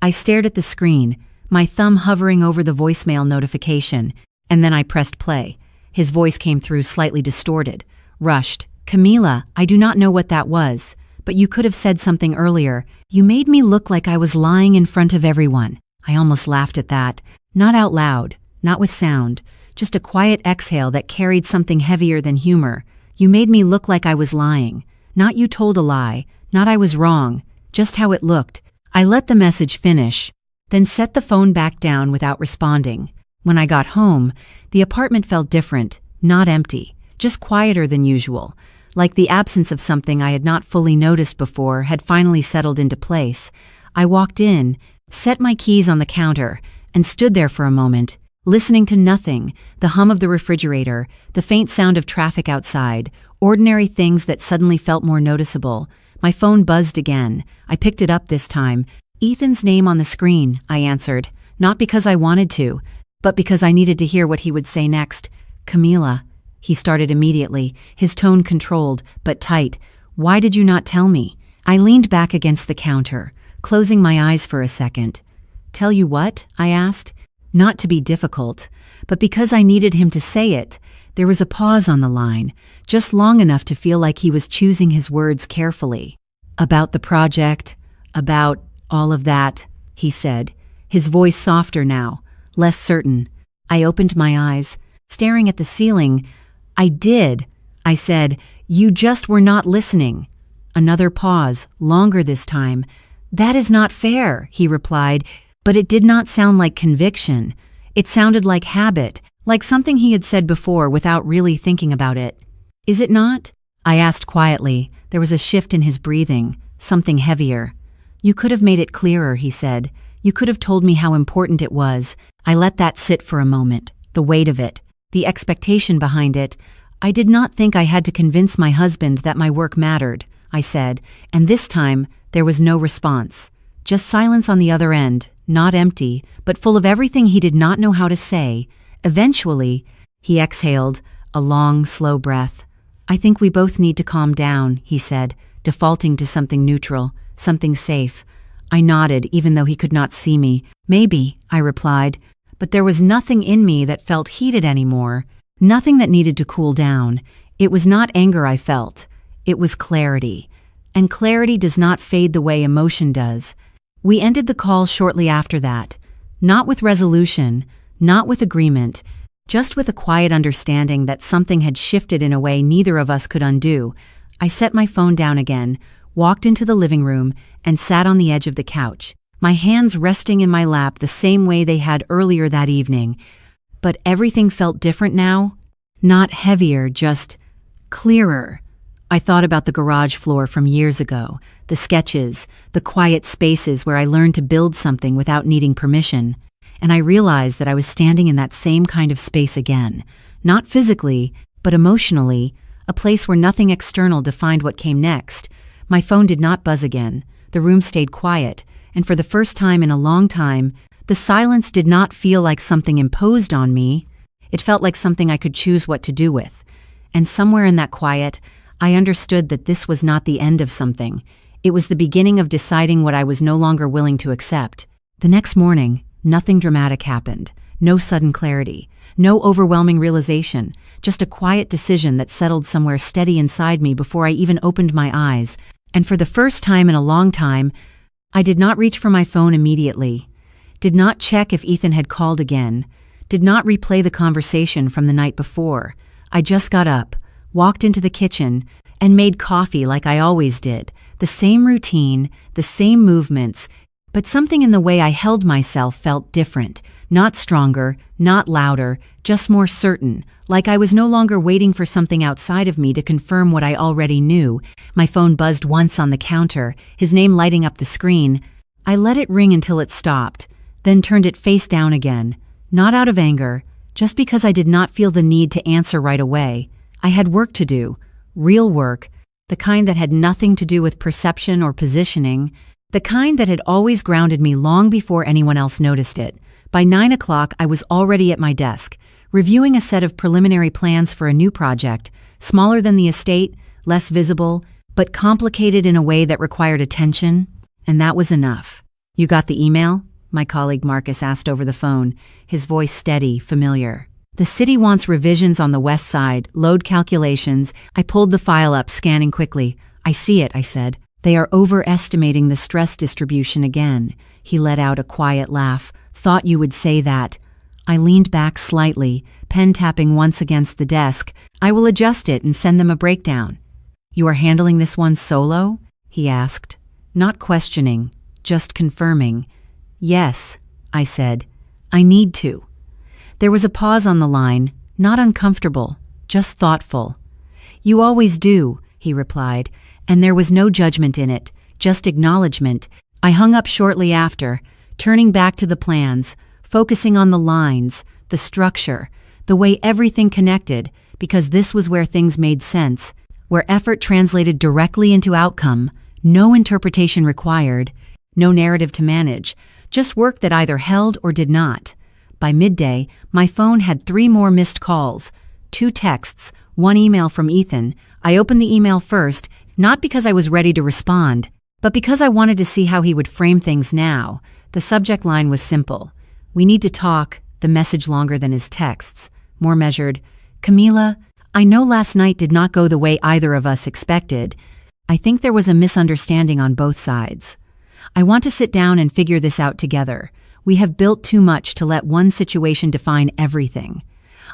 I stared at the screen, my thumb hovering over the voicemail notification, and then I pressed play. His voice came through slightly distorted, rushed. "Camila, I do not know what that was, but you could have said something earlier. You made me look like I was lying in front of everyone." I almost laughed at that. Not out loud, not with sound, just a quiet exhale that carried something heavier than humor. "You made me look like I was lying. Not you told a lie, not I was wrong, just how it looked." I let the message finish, then set the phone back down without responding. When I got home, the apartment felt different, not empty, just quieter than usual, like the absence of something I had not fully noticed before had finally settled into place. I walked in, set my keys on the counter, and stood there for a moment, listening to nothing, the hum of the refrigerator, the faint sound of traffic outside, ordinary things that suddenly felt more noticeable. My phone buzzed again. I picked it up this time. "Ethan's name on the screen," I answered, not because I wanted to, but because I needed to hear what he would say next. "Camila," he started immediately, his tone controlled, but tight. "Why did you not tell me?" I leaned back against the counter, closing my eyes for a second. "Tell you what?" I asked. Not to be difficult, but because I needed him to say it. There was a pause on the line, just long enough to feel like he was choosing his words carefully. "About the project, about all of that," he said, his voice softer now, less certain. I opened my eyes, staring at the ceiling. "I did," I said. "You just were not listening." Another pause, longer this time. "That is not fair," he replied, but it did not sound like conviction. It sounded like habit, like something he had said before without really thinking about it. "Is it not?" I asked quietly. There was a shift in his breathing, something heavier. "You could have made it clearer," he said. "You could have told me how important it was." I let that sit for a moment, the weight of it, the expectation behind it. "I did not think I had to convince my husband that my work mattered," I said, and this time there was no response. Just silence on the other end, not empty, but full of everything he did not know how to say. Eventually, he exhaled, a long, slow breath. "I think we both need to calm down," he said, defaulting to something neutral, something safe. I nodded, even though he could not see me. "Maybe," I replied, but there was nothing in me that felt heated anymore, nothing that needed to cool down. It was not anger I felt. It was clarity. And clarity does not fade the way emotion does. We ended the call shortly after that, not with resolution, not with agreement, just with a quiet understanding that something had shifted in a way neither of us could undo. I set my phone down again, walked into the living room, and sat on the edge of the couch, my hands resting in my lap the same way they had earlier that evening. But everything felt different now. Not heavier, just clearer. I thought about the garage floor from years ago, the sketches, the quiet spaces where I learned to build something without needing permission. And I realized that I was standing in that same kind of space again, not physically, but emotionally, a place where nothing external defined what came next. My phone did not buzz again. The room stayed quiet, and for the first time in a long time, the silence did not feel like something imposed on me. It felt like something I could choose what to do with. And somewhere in that quiet, I understood that this was not the end of something. It was the beginning of deciding what I was no longer willing to accept. The next morning, nothing dramatic happened. No sudden clarity. No overwhelming realization. Just a quiet decision that settled somewhere steady inside me before I even opened my eyes. And for the first time in a long time, I did not reach for my phone immediately. Did not check if Ethan had called again. Did not replay the conversation from the night before. I just got up, walked into the kitchen, and made coffee like I always did. The same routine, the same movements, but something in the way I held myself felt different. Not stronger, not louder, just more certain, like I was no longer waiting for something outside of me to confirm what I already knew. My phone buzzed once on the counter, his name lighting up the screen. I let it ring until it stopped, then turned it face down again. Not out of anger, just because I did not feel the need to answer right away. I had work to do, real work, the kind that had nothing to do with perception or positioning, the kind that had always grounded me long before anyone else noticed it. By 9 o'clock, I was already at my desk, reviewing a set of preliminary plans for a new project, smaller than the estate, less visible, but complicated in a way that required attention, and that was enough. "You got the email?" my colleague Marcus asked over the phone, his voice steady, familiar. "The city wants revisions on the west side, load calculations." I pulled the file up, scanning quickly. "I see it," I said. "They are overestimating the stress distribution again." He let out a quiet laugh. "Thought you would say that." I leaned back slightly, pen tapping once against the desk. "I will adjust it and send them a breakdown." "You are handling this one solo?" he asked. Not questioning, just confirming. "Yes," I said. "I need to." There was a pause on the line, not uncomfortable, just thoughtful. "You always do," he replied, and there was no judgment in it, just acknowledgement. I hung up shortly after, turning back to the plans, focusing on the lines, the structure, the way everything connected, because this was where things made sense, where effort translated directly into outcome, no interpretation required, no narrative to manage, just work that either held or did not. By midday, my phone had 3 more missed calls, 2 texts, 1 email from Ethan. I opened the email first, not because I was ready to respond, but because I wanted to see how he would frame things now. The subject line was simple. We need to talk, the message longer than his texts, more measured. Camila, I know last night did not go the way either of us expected. I think there was a misunderstanding on both sides. I want to sit down and figure this out together. We have built too much to let one situation define everything.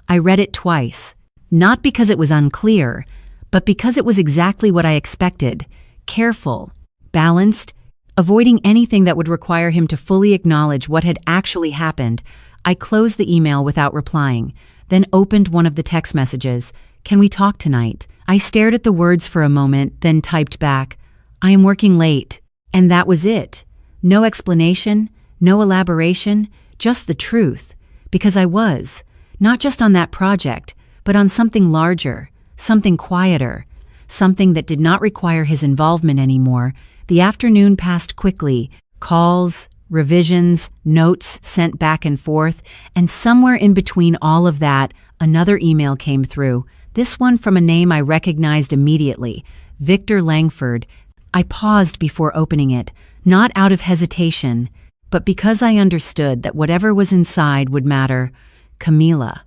I read it twice, not because it was unclear, but because it was exactly what I expected. Careful, balanced, avoiding anything that would require him to fully acknowledge what had actually happened. I closed the email without replying, then opened one of the text messages. Can we talk tonight? I stared at the words for a moment, then typed back, I am working late. And that was it. No explanation, no elaboration, just the truth. Because I was, not just on that project, but on something larger, something quieter, something that did not require his involvement anymore. The afternoon passed quickly. Calls, revisions, notes sent back and forth, and somewhere in between all of that, another email came through. This one from a name I recognized immediately, Victor Langford. I paused before opening it, not out of hesitation, but because I understood that whatever was inside would matter. Camila.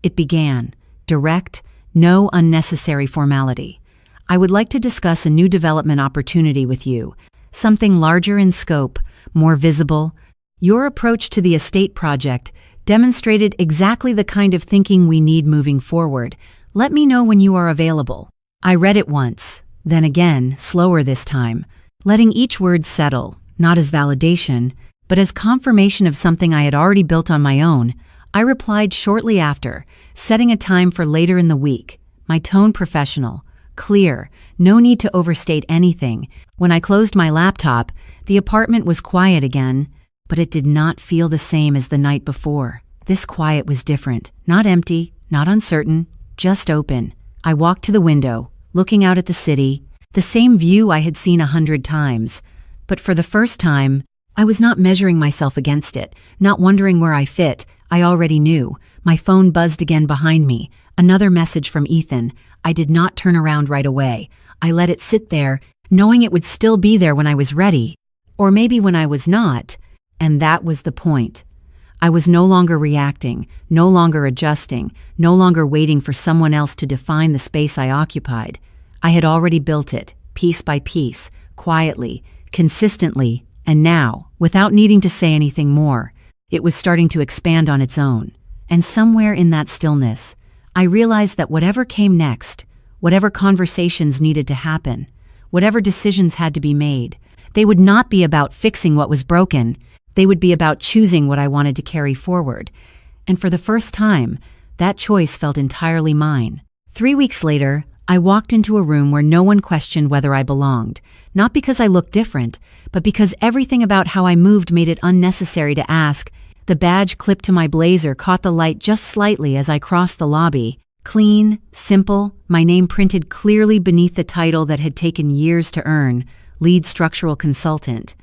It began, direct, no unnecessary formality. I would like to discuss a new development opportunity with you, something larger in scope, more visible. Your approach to the estate project demonstrated exactly the kind of thinking we need moving forward. Let me know when you are available. I read it once, then again, slower this time, letting each word settle, not as validation, but as confirmation of something I had already built on my own. I replied shortly after, setting a time for later in the week, my tone professional, clear, no need to overstate anything. When I closed my laptop, the apartment was quiet again, but it did not feel the same as the night before. This quiet was different, not empty, not uncertain, just open. I walked to the window, looking out at the city, the same view I had seen 100 times. But for the first time, I was not measuring myself against it, not wondering where I fit. I already knew. My phone buzzed again behind me. Another message from Ethan. I did not turn around right away. I let it sit there, knowing it would still be there when I was ready. Or maybe when I was not. And that was the point. I was no longer reacting, no longer adjusting, no longer waiting for someone else to define the space I occupied. I had already built it, piece by piece, quietly, consistently, and now, without needing to say anything more, it was starting to expand on its own. And somewhere in that stillness, I realized that whatever came next, whatever conversations needed to happen, whatever decisions had to be made, they would not be about fixing what was broken. They would be about choosing what I wanted to carry forward. And for the first time, that choice felt entirely mine. 3 weeks later, I walked into a room where no one questioned whether I belonged, not because I looked different, but because everything about how I moved made it unnecessary to ask. The badge clipped to my blazer caught the light just slightly as I crossed the lobby. Clean, simple, my name printed clearly beneath the title that had taken years to earn, lead structural consultant.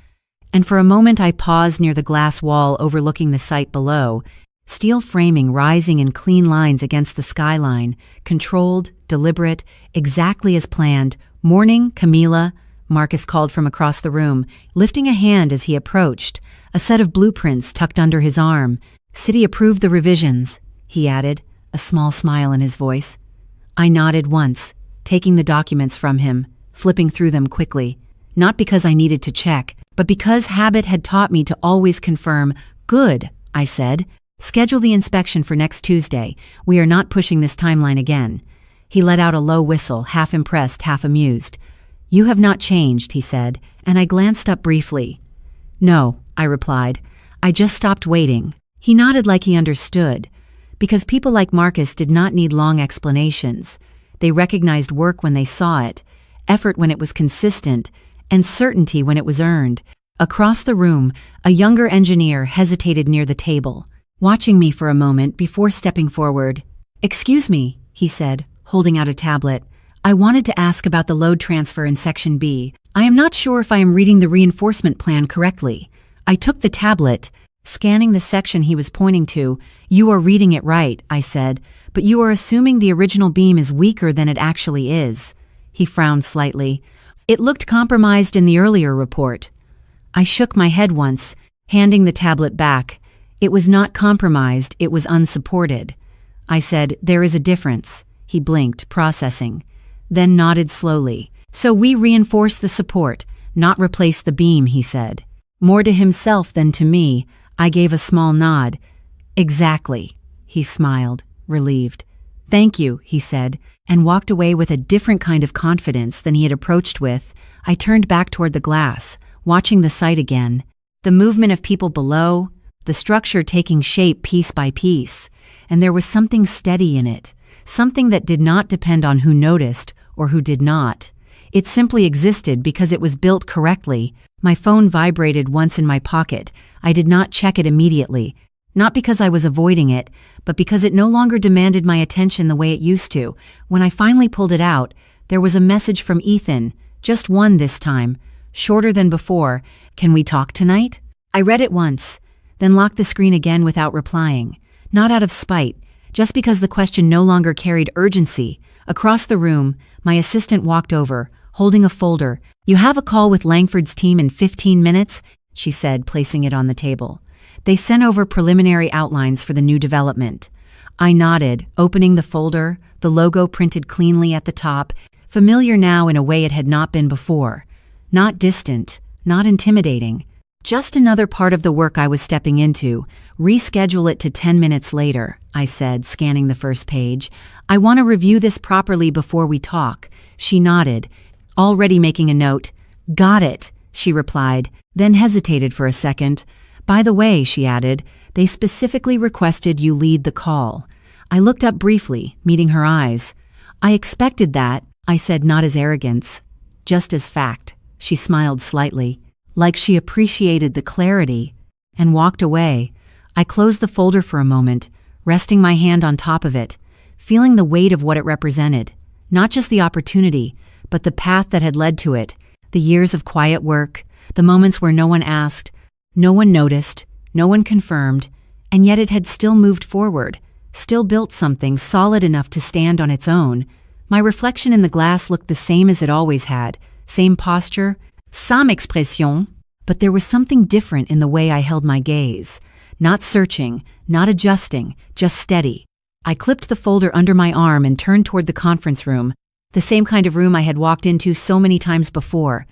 And for a moment I paused near the glass wall overlooking the site below, steel framing rising in clean lines against the skyline, controlled, deliberate, exactly as planned. Morning, Camila, Marcus called from across the room, lifting a hand as he approached, a set of blueprints tucked under his arm. City approved the revisions, he added, a small smile in his voice. I nodded once, taking the documents from him, flipping through them quickly, not because I needed to check, but because habit had taught me to always confirm. Good, I said. Schedule the inspection for next Tuesday. We are not pushing this timeline again. He let out a low whistle, half impressed, half amused. You have not changed, he said, and I glanced up briefly. No, I replied. I just stopped waiting. He nodded like he understood. Because people like Marcus did not need long explanations. They recognized work when they saw it, effort when it was consistent, and certainty when it was earned. Across the room, a younger engineer hesitated near the table, watching me for a moment before stepping forward. Excuse me, he said, holding out a tablet. I wanted to ask about the load transfer in Section B. I am not sure if I am reading the reinforcement plan correctly. I took the tablet, scanning the section he was pointing to. You are reading it right, I said, but you are assuming the original beam is weaker than it actually is. He frowned slightly. It looked compromised in the earlier report. I shook my head once, handing the tablet back. It was not compromised, it was unsupported. I said, "There is a difference." He blinked, processing, then nodded slowly. "So we reinforce the support, not replace the beam," he said. More to himself than to me, I gave a small nod. "Exactly," he smiled, relieved. "Thank you," he said, and walked away with a different kind of confidence than he had approached with. I turned back toward the glass, watching the sight again. The movement of people below, the structure taking shape piece by piece, and there was something steady in it, something that did not depend on who noticed or who did not. It simply existed because it was built correctly. My phone vibrated once in my pocket. I did not check it immediately, not because I was avoiding it, but because it no longer demanded my attention the way it used to. When I finally pulled it out, there was a message from Ethan, just one this time, shorter than before. "Can we talk tonight?" I read it once, then locked the screen again without replying. Not out of spite, just because the question no longer carried urgency. Across the room, my assistant walked over, holding a folder. "You have a call with Langford's team in 15 minutes, she said, placing it on the table. They sent over preliminary outlines for the new development. I nodded, opening the folder, the logo printed cleanly at the top, familiar now in a way it had not been before. Not distant, not intimidating. Just another part of the work I was stepping into. Reschedule it to 10 minutes later, I said, scanning the first page. "I want to review this properly before we talk." She nodded, already making a note. "Got it," she replied, then hesitated for a second. "By the way," she added, "they specifically requested you lead the call." I looked up briefly, meeting her eyes. "I expected that," I said, not as arrogance, just as fact. She smiled slightly, like she appreciated the clarity, and walked away. I closed the folder for a moment, resting my hand on top of it, feeling the weight of what it represented. Not just the opportunity, but the path that had led to it, the years of quiet work, the moments where no one asked, no one noticed, no one confirmed, and yet it had still moved forward, still built something solid enough to stand on its own. My reflection in the glass looked the same as it always had, same posture, some expression, but there was something different in the way I held my gaze. Not searching, not adjusting, just steady. I clipped the folder under my arm and turned toward the conference room, the same kind of room I had walked into so many times before.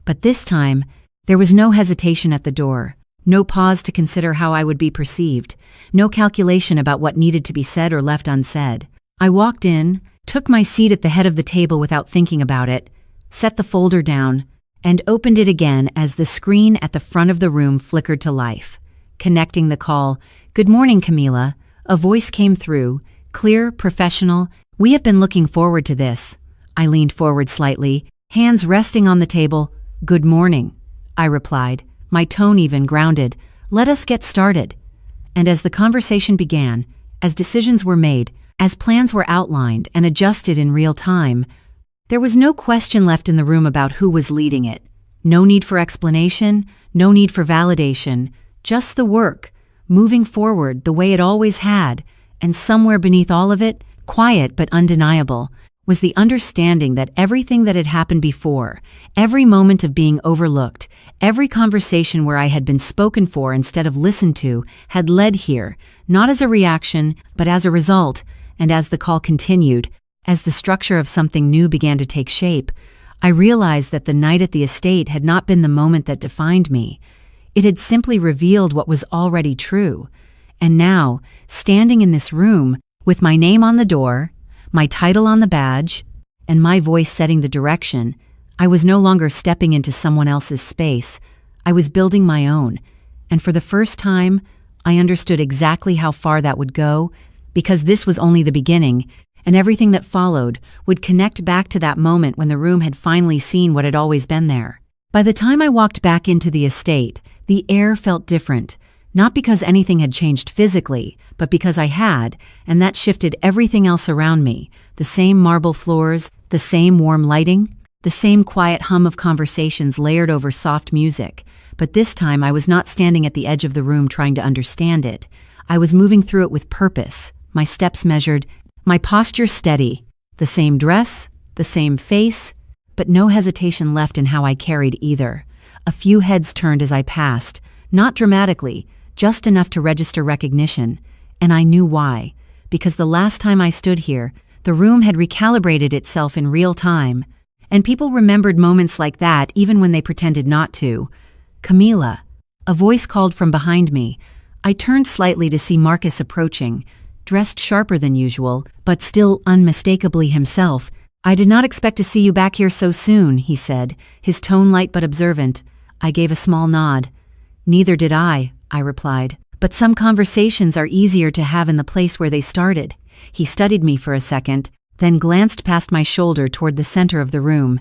But this time, there was no hesitation at the door, no pause to consider how I would be perceived, no calculation about what needed to be said or left unsaid. I walked in, took my seat at the head of the table without thinking about it, set the folder down, and opened it again as the screen at the front of the room flickered to life. Connecting the call, "Good morning, Camila." A voice came through, clear, professional. "We have been looking forward to this." I leaned forward slightly, hands resting on the table. "Good morning," I replied, my tone even grounded. "Let us get started." And as the conversation began, as decisions were made, as plans were outlined and adjusted in real time, there was no question left in the room about who was leading it. No need for explanation, no need for validation, just the work, moving forward the way it always had, and somewhere beneath all of it, quiet but undeniable, was the understanding that everything that had happened before, every moment of being overlooked, every conversation where I had been spoken for instead of listened to, had led here, not as a reaction, but as a result. And as the call continued, as the structure of something new began to take shape, I realized that the night at the estate had not been the moment that defined me. It had simply revealed what was already true. And now, standing in this room, with my name on the door, my title on the badge, and my voice setting the direction, I was no longer stepping into someone else's space. I was building my own. And for the first time, I understood exactly how far that would go, because this was only the beginning, and everything that followed would connect back to that moment when the room had finally seen what had always been there. By the time I walked back into the estate, the air felt different, not because anything had changed physically, but because I had, and that shifted everything else around me. The same marble floors, the same warm lighting, the same quiet hum of conversations layered over soft music. But this time I was not standing at the edge of the room trying to understand it. I was moving through it with purpose, my steps measured, my posture steady, the same dress, the same face, but no hesitation left in how I carried either. A few heads turned as I passed, not dramatically, just enough to register recognition, and I knew why, because the last time I stood here, the room had recalibrated itself in real time, and people remembered moments like that even when they pretended not to. "Camila," a voice called from behind me. I turned slightly to see Marcus approaching, dressed sharper than usual, but still unmistakably himself. "I did not expect to see you back here so soon," he said, his tone light but observant. I gave a small nod. "Neither did I replied. "But some conversations are easier to have in the place where they started." He studied me for a second, then glanced past my shoulder toward the center of the room.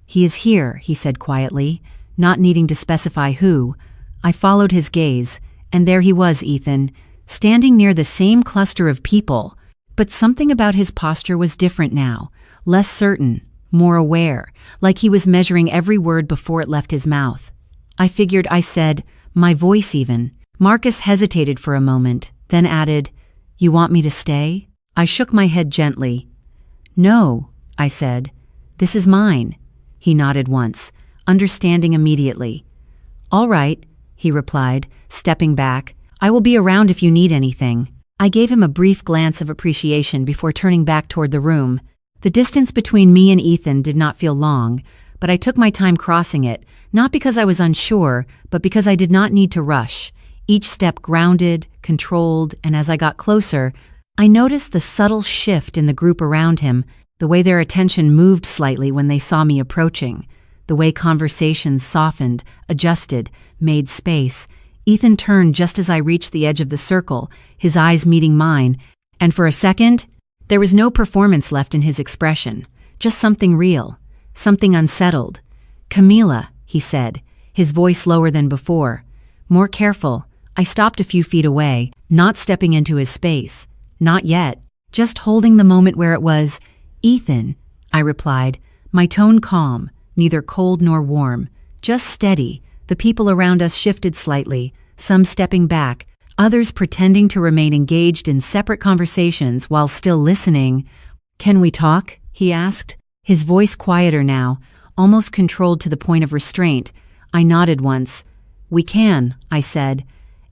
"He is here," he said quietly, not needing to specify who. I followed his gaze, and there he was, Ethan, standing near the same cluster of people. But something about his posture was different now, less certain, more aware, like he was measuring every word before it left his mouth. I figured, I said, my voice even. Marcus hesitated for a moment, then added, "You want me to stay?" I shook my head gently. "No," I said. "This is mine." He nodded once, understanding immediately. "All right," he replied, stepping back. "I will be around if you need anything." I gave him a brief glance of appreciation before turning back toward the room. The distance between me and Ethan did not feel long, but I took my time crossing it, not because I was unsure, but because I did not need to rush. Each step grounded, controlled, and as I got closer, I noticed the subtle shift in the group around him, the way their attention moved slightly when they saw me approaching, the way conversations softened, adjusted, made space. Ethan turned just as I reached the edge of the circle, his eyes meeting mine, and for a second, there was no performance left in his expression, just something real, something unsettled. "Camila," he said, his voice lower than before. More careful, I stopped a few feet away, not stepping into his space. Not yet, just holding the moment where it was. "Ethan," I replied, my tone calm, neither cold nor warm, just steady. The people around us shifted slightly, some stepping back, others pretending to remain engaged in separate conversations while still listening. "Can we talk?" he asked, his voice quieter now, almost controlled to the point of restraint. I nodded once. "We can," I said,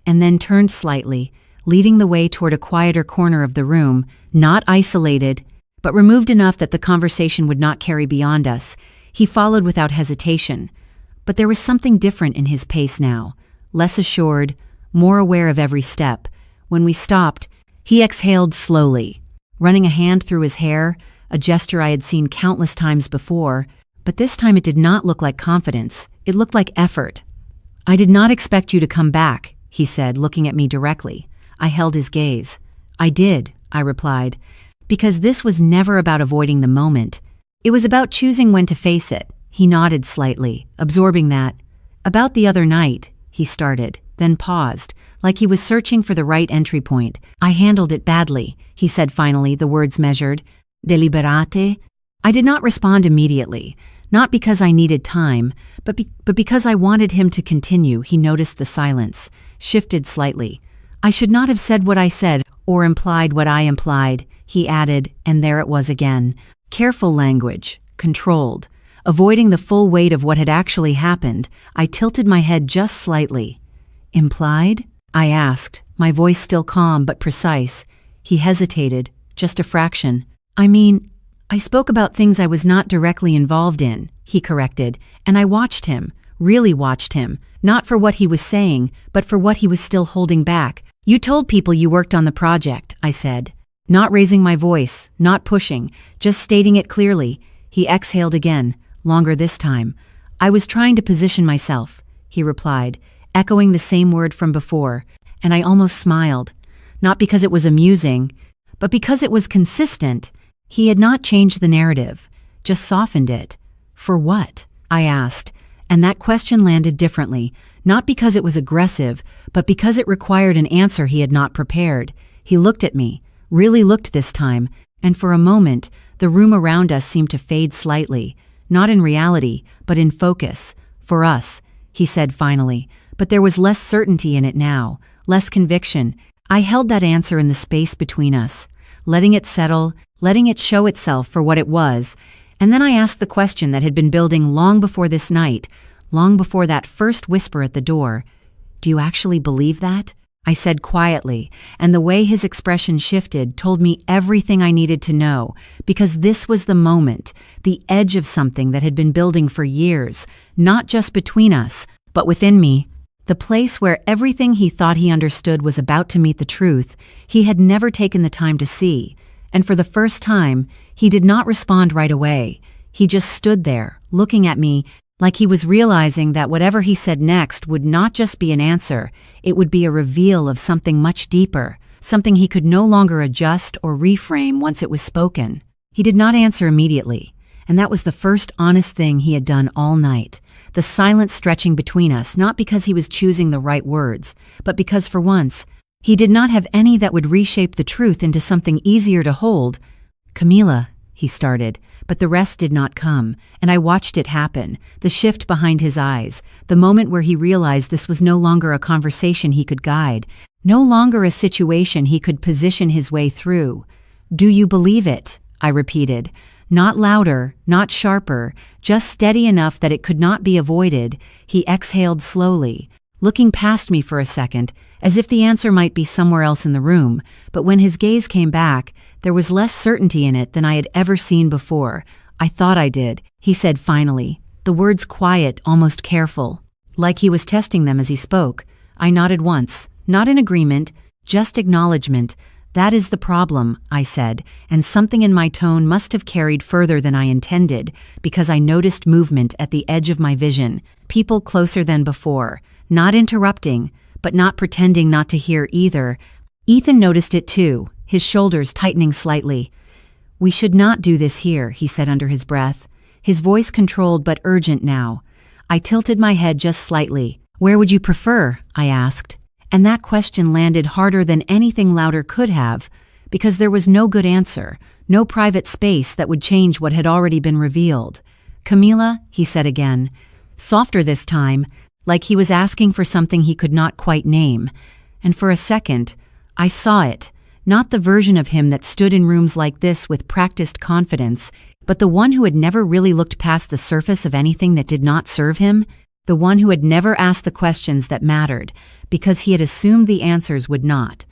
and then turned slightly, leading the way toward a quieter corner of the room, not isolated, but removed enough that the conversation would not carry beyond us. He followed without hesitation. But there was something different in his pace now, less assured, more aware of every step. When we stopped, he exhaled slowly, running a hand through his hair, a gesture I had seen countless times before, but this time it did not look like confidence, it looked like effort. "I did not expect you to come back," he said, looking at me directly. I held his gaze. "I did," I replied, because this was never about avoiding the moment. It was about choosing when to face it. He nodded slightly, absorbing that. "About the other night," he started, then paused, like he was searching for the right entry point. "I handled it badly," he said finally, the words measured. "Deliberate?" I did not respond immediately, not because I needed time, but because I wanted him to continue. He noticed the silence, shifted slightly. "I should not have said what I said, or implied what I implied," he added, and there it was again. Careful language, controlled. Avoiding the full weight of what had actually happened, I tilted my head just slightly. "Implied?" I asked, my voice still calm but precise. He hesitated, just a fraction. "I mean, I spoke about things I was not directly involved in," he corrected, and I watched him, really watched him, not for what he was saying, but for what he was still holding back. "You told people you worked on the project," I said. Not raising my voice, not pushing, just stating it clearly. He exhaled again, longer this time. "I was trying to position myself," he replied, echoing the same word from before, and I almost smiled. Not because it was amusing, but because it was consistent. He had not changed the narrative, just softened it. "For what?" I asked, and that question landed differently, not because it was aggressive, but because it required an answer he had not prepared. He looked at me, really looked this time, and for a moment, the room around us seemed to fade slightly, not in reality, but in focus. "For us," he said finally, but there was less certainty in it now, less conviction. I held that answer in the space between us, letting it settle, letting it show itself for what it was, and then I asked the question that had been building long before this night, long before that first whisper at the door. "Do you actually believe that?" I said quietly, and the way his expression shifted told me everything I needed to know, because this was the moment, the edge of something that had been building for years, not just between us, but within me. The place where everything he thought he understood was about to meet the truth he had never taken the time to see. And for the first time, he did not respond right away. He just stood there, looking at me, like he was realizing that whatever he said next would not just be an answer, it would be a reveal of something much deeper, something he could no longer adjust or reframe once it was spoken. He did not answer immediately, and that was the first honest thing he had done all night. The silence stretching between us, not because he was choosing the right words, but because for once, he did not have any that would reshape the truth into something easier to hold. "Camila," he started, but the rest did not come, and I watched it happen, the shift behind his eyes, the moment where he realized this was no longer a conversation he could guide, no longer a situation he could position his way through. "Do you believe it?" I repeated. Not louder, not sharper, just steady enough that it could not be avoided. He exhaled slowly, looking past me for a second, as if the answer might be somewhere else in the room, but when his gaze came back, there was less certainty in it than I had ever seen before. "I thought I did," he said finally, the words quiet, almost careful, like he was testing them as he spoke. I nodded once, not in agreement, just acknowledgement. "That is the problem," I said, and something in my tone must have carried further than I intended, because I noticed movement at the edge of my vision, people closer than before, not interrupting, but not pretending not to hear either. Ethan noticed it too, his shoulders tightening slightly. "We should not do this here," he said under his breath, his voice controlled but urgent now. I tilted my head just slightly. "Where would you prefer?" I asked. And that question landed harder than anything louder could have, because there was no good answer, no private space that would change what had already been revealed. "Camila," he said again, softer this time, like he was asking for something he could not quite name. And for a second, I saw it, not the version of him that stood in rooms like this with practiced confidence, but the one who had never really looked past the surface of anything that did not serve him, the one who had never asked the questions that mattered, because he had assumed the answers would not.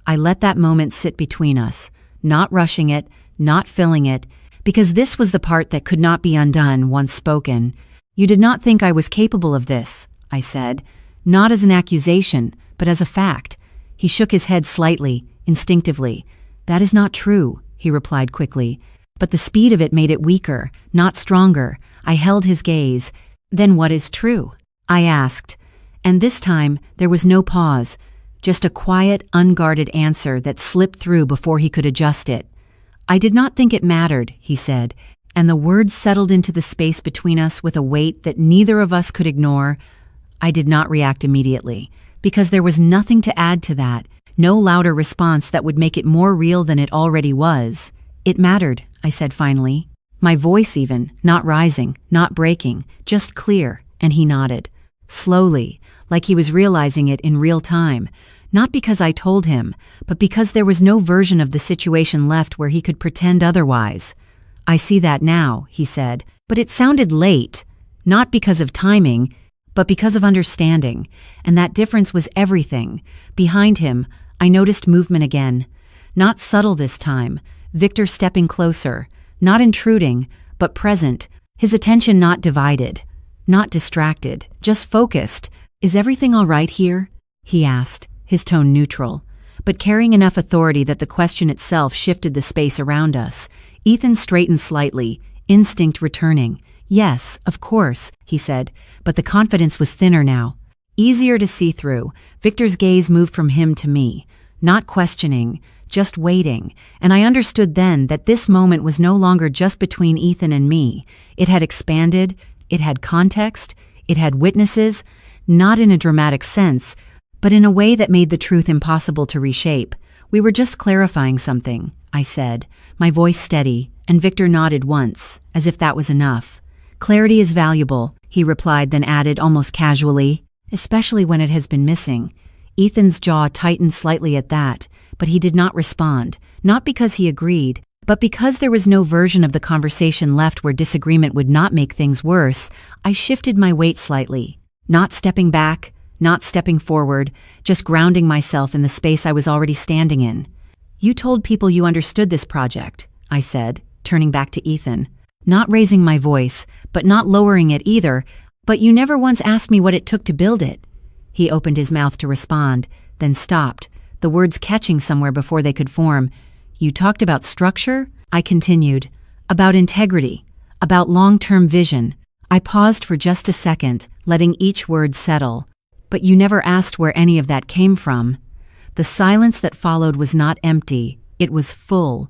I let that moment sit between us, not rushing it, not filling it, because this was the part that could not be undone once spoken. "You did not think I was capable of this," I said, not as an accusation, but as a fact. He shook his head slightly, instinctively. "That is not true," he replied quickly, but the speed of it made it weaker, not stronger. I held his gaze. "Then what is true?" I asked. And this time, there was no pause, just a quiet, unguarded answer that slipped through before he could adjust it. "I did not think it mattered," he said, and the words settled into the space between us with a weight that neither of us could ignore. I did not react immediately, because there was nothing to add to that, no louder response that would make it more real than it already was. "It mattered," I said finally. My voice even, not rising, not breaking, just clear, and he nodded. Slowly, like he was realizing it in real time, not because I told him, but because there was no version of the situation left where he could pretend otherwise. "I see that now," he said, but it sounded late, not because of timing, but because of understanding, and that difference was everything. Behind him, I noticed movement again. Not subtle this time, Victor stepping closer, not intruding, but present, his attention not divided, not distracted, just focused. "Is everything all right here?" he asked, his tone neutral, but carrying enough authority that the question itself shifted the space around us. Ethan straightened slightly, instinct returning. "Yes, of course," he said, but the confidence was thinner now, easier to see through. Victor's gaze moved from him to me, not questioning, just waiting, and I understood then that this moment was no longer just between Ethan and me. It had expanded, it had context, it had witnesses, not in a dramatic sense, but in a way that made the truth impossible to reshape. "We were just clarifying something," I said, my voice steady, and Victor nodded once, as if that was enough. "Clarity is valuable," he replied, then added almost casually, "especially when it has been missing." Ethan's jaw tightened slightly at that, but he did not respond, not because he agreed, but because there was no version of the conversation left where disagreement would not make things worse. I shifted my weight slightly, not stepping back, not stepping forward, just grounding myself in the space I was already standing in. "You told people you understood this project," I said, turning back to Ethan, not raising my voice, but not lowering it either. "But you never once asked me what it took to build it." He opened his mouth to respond, then stopped, the words catching somewhere before they could form. "You talked about structure?" I continued. "About integrity, about long-term vision." I paused for just a second, letting each word settle. "But you never asked where any of that came from." The silence that followed was not empty. It was full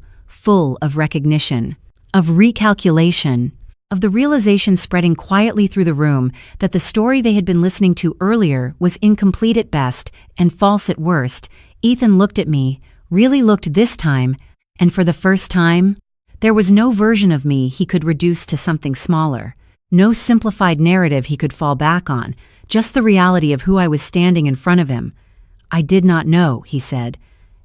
of recognition, of recalculation, of the realization spreading quietly through the room that the story they had been listening to earlier was incomplete at best and false at worst. Ethan looked at me, really looked this time, and for the first time, there was no version of me he could reduce to something smaller. No simplified narrative he could fall back on, just the reality of who I was standing in front of him. "I did not know," he said,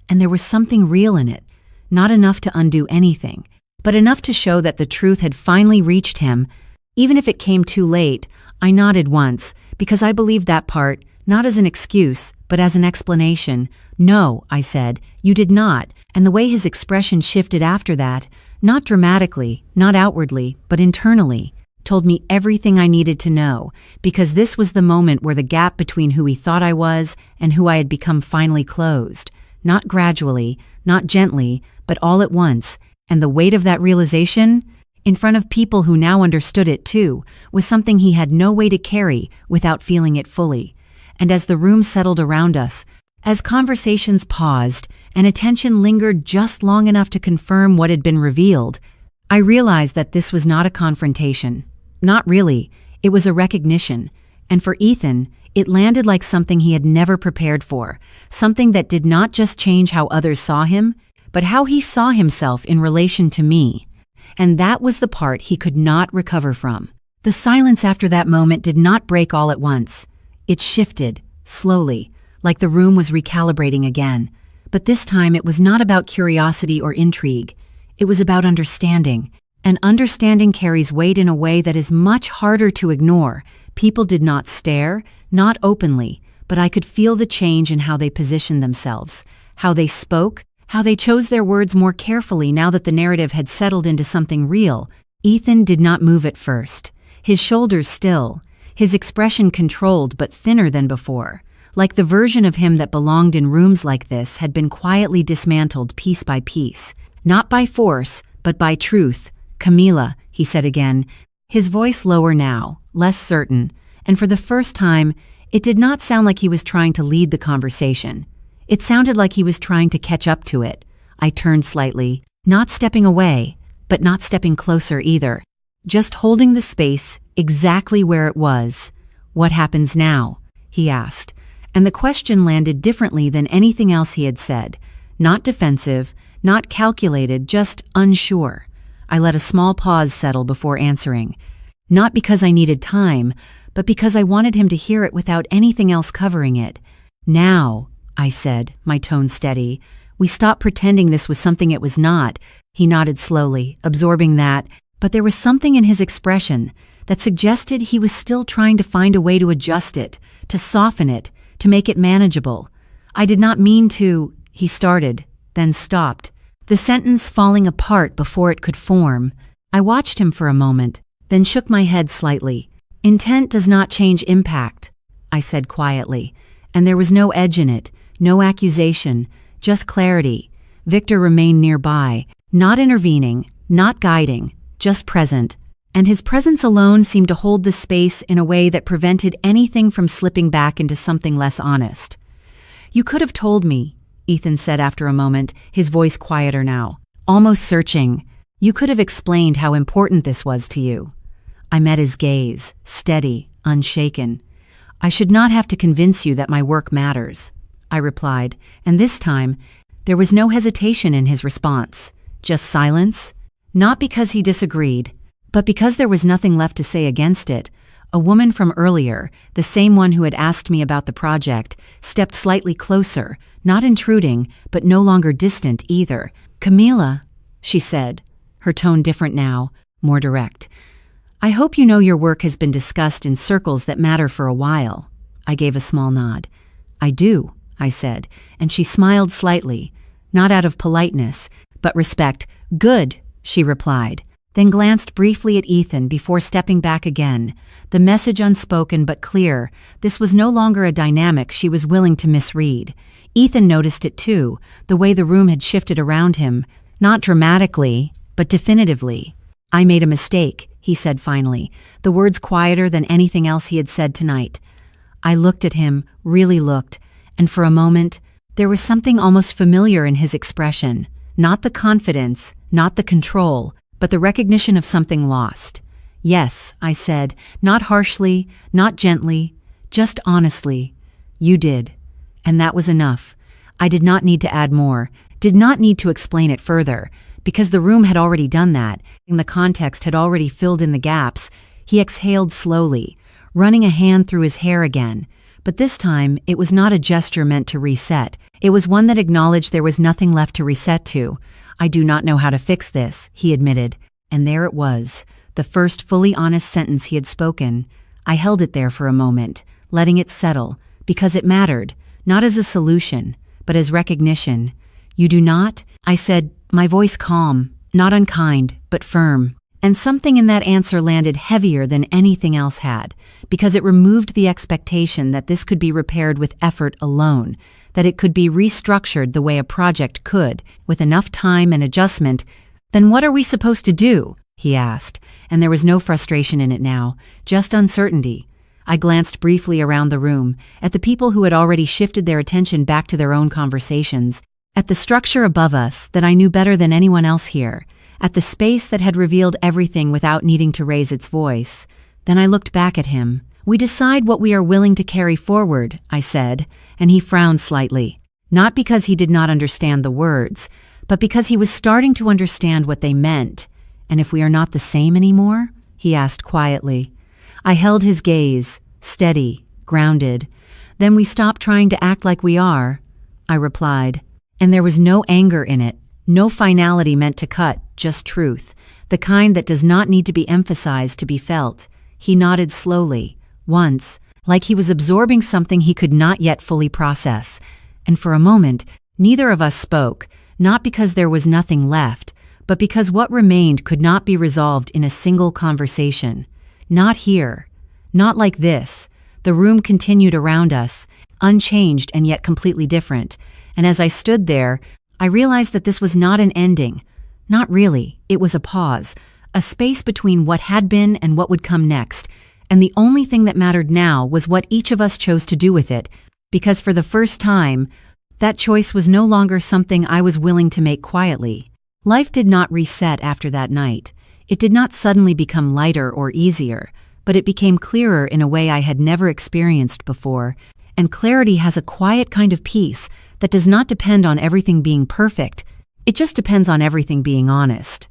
and there was something real in it, not enough to undo anything, but enough to show that the truth had finally reached him. Even if it came too late, I nodded once, because I believed that part, not as an excuse, but as an explanation. "No," I said, "you did not," and the way his expression shifted after that, not dramatically, not outwardly, but internally, told me everything I needed to know, because this was the moment where the gap between who he thought I was and who I had become finally closed. Not gradually, not gently, but all at once, and the weight of that realization, in front of people who now understood it too, was something he had no way to carry without feeling it fully. And as the room settled around us, as conversations paused and attention lingered just long enough to confirm what had been revealed, I realized that this was not a confrontation. Not really. It was a recognition. And for Ethan, it landed like something he had never prepared for, something that did not just change how others saw him, but how he saw himself in relation to me. And that was the part he could not recover from. The silence after that moment did not break all at once. It shifted, slowly, like the room was recalibrating again. But this time it was not about curiosity or intrigue. It was about understanding. And understanding carries weight in a way that is much harder to ignore. People did not stare, not openly, but I could feel the change in how they positioned themselves, how they spoke, how they chose their words more carefully now that the narrative had settled into something real. Ethan did not move at first, his shoulders still, his expression controlled but thinner than before, like the version of him that belonged in rooms like this had been quietly dismantled piece by piece, not by force, but by truth. "Camila," he said again, his voice lower now, less certain, and for the first time, it did not sound like he was trying to lead the conversation. It sounded like he was trying to catch up to it. I turned slightly, not stepping away, but not stepping closer either, just holding the space exactly where it was. "What happens now?" he asked, and the question landed differently than anything else he had said. Not defensive, not calculated, just unsure. I let a small pause settle before answering, not because I needed time, but because I wanted him to hear it without anything else covering it. "Now," I said, my tone steady, "we stop pretending this was something it was not." He nodded slowly, absorbing that, but there was something in his expression that suggested he was still trying to find a way to adjust it, to soften it, to make it manageable. "I did not mean to," he started, then stopped, the sentence falling apart before it could form. I watched him for a moment, then shook my head slightly. "Intent does not change impact," I said quietly, and there was no edge in it, no accusation, just clarity. Victor remained nearby, not intervening, not guiding, just present, and his presence alone seemed to hold the space in a way that prevented anything from slipping back into something less honest. "You could have told me," Ethan said after a moment, his voice quieter now, almost searching. "You could have explained how important this was to you." I met his gaze, steady, unshaken. "I should not have to convince you that my work matters," I replied, and this time, there was no hesitation in his response, just silence, not because he disagreed, but because there was nothing left to say against it. A woman from earlier, the same one who had asked me about the project, stepped slightly closer, not intruding, but no longer distant either. "Camila," she said, her tone different now, more direct. "I hope you know your work has been discussed in circles that matter for a while." I gave a small nod. I do, I said, and she smiled slightly, not out of politeness, but respect. Good, she replied, then glanced briefly at Ethan before stepping back again, the message unspoken but clear. This was no longer a dynamic she was willing to misread. Ethan noticed it too, the way the room had shifted around him, not dramatically, but definitively. I made a mistake, he said finally, the words quieter than anything else he had said tonight. I looked at him, really looked, and for a moment, there was something almost familiar in his expression. Not the confidence, not the control, but the recognition of something lost. Yes, I said, not harshly, not gently, just honestly. You did. And that was enough. I did not need to add more, did not need to explain it further, because the room had already done that, and the context had already filled in the gaps. He exhaled slowly, running a hand through his hair again. But this time, it was not a gesture meant to reset. It was one that acknowledged there was nothing left to reset to. I do not know how to fix this, he admitted. And there it was, the first fully honest sentence he had spoken. I held it there for a moment, letting it settle, because it mattered, not as a solution, but as recognition. You do not? I said, my voice calm, not unkind, but firm. And something in that answer landed heavier than anything else had, because it removed the expectation that this could be repaired with effort alone, that it could be restructured the way a project could, with enough time and adjustment. Then what are we supposed to do? He asked, and there was no frustration in it now, just uncertainty. I glanced briefly around the room, at the people who had already shifted their attention back to their own conversations, at the structure above us that I knew better than anyone else here, at the space that had revealed everything without needing to raise its voice. Then I looked back at him. We decide what we are willing to carry forward, I said, and he frowned slightly, not because he did not understand the words, but because he was starting to understand what they meant. And if we are not the same anymore? He asked quietly. I held his gaze, steady, grounded. Then we stop trying to act like we are, I replied. And there was no anger in it, no finality meant to cut, just truth, the kind that does not need to be emphasized to be felt. He nodded slowly, once, like he was absorbing something he could not yet fully process. And for a moment, neither of us spoke, not because there was nothing left, but because what remained could not be resolved in a single conversation. Not here. Not like this. The room continued around us, unchanged and yet completely different. And as I stood there, I realized that this was not an ending. Not really. It was a pause, a space between what had been and what would come next. And the only thing that mattered now was what each of us chose to do with it, because for the first time, that choice was no longer something I was willing to make quietly. Life did not reset after that night. It did not suddenly become lighter or easier, but it became clearer in a way I had never experienced before. And clarity has a quiet kind of peace that does not depend on everything being perfect. It just depends on everything being honest.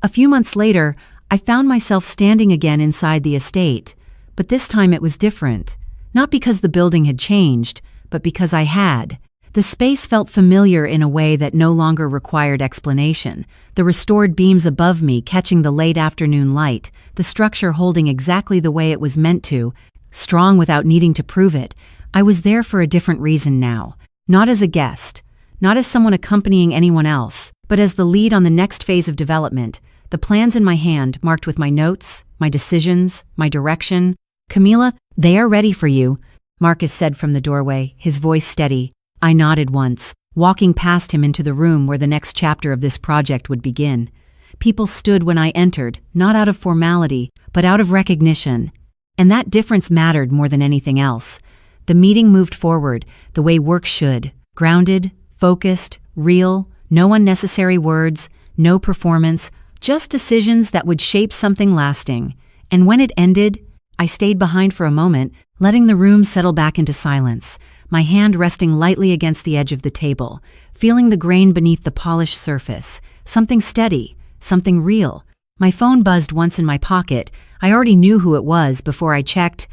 A few months later, I found myself standing again inside the estate, but this time it was different. Not because the building had changed, but because I had. The space felt familiar in a way that no longer required explanation. The restored beams above me catching the late afternoon light, the structure holding exactly the way it was meant to, strong without needing to prove it. I was there for a different reason now. Not as a guest, not as someone accompanying anyone else, but as the lead on the next phase of development, the plans in my hand marked with my notes, my decisions, my direction. Camila, they are ready for you, Marcus said from the doorway, his voice steady. I nodded once, walking past him into the room where the next chapter of this project would begin. People stood when I entered, not out of formality, but out of recognition. And that difference mattered more than anything else. The meeting moved forward, the way work should, grounded, focused, real, no unnecessary words, no performance, just decisions that would shape something lasting. And when it ended, I stayed behind for a moment, letting the room settle back into silence, my hand resting lightly against the edge of the table, feeling the grain beneath the polished surface, something steady, something real. My phone buzzed once in my pocket. I already knew who it was before I checked.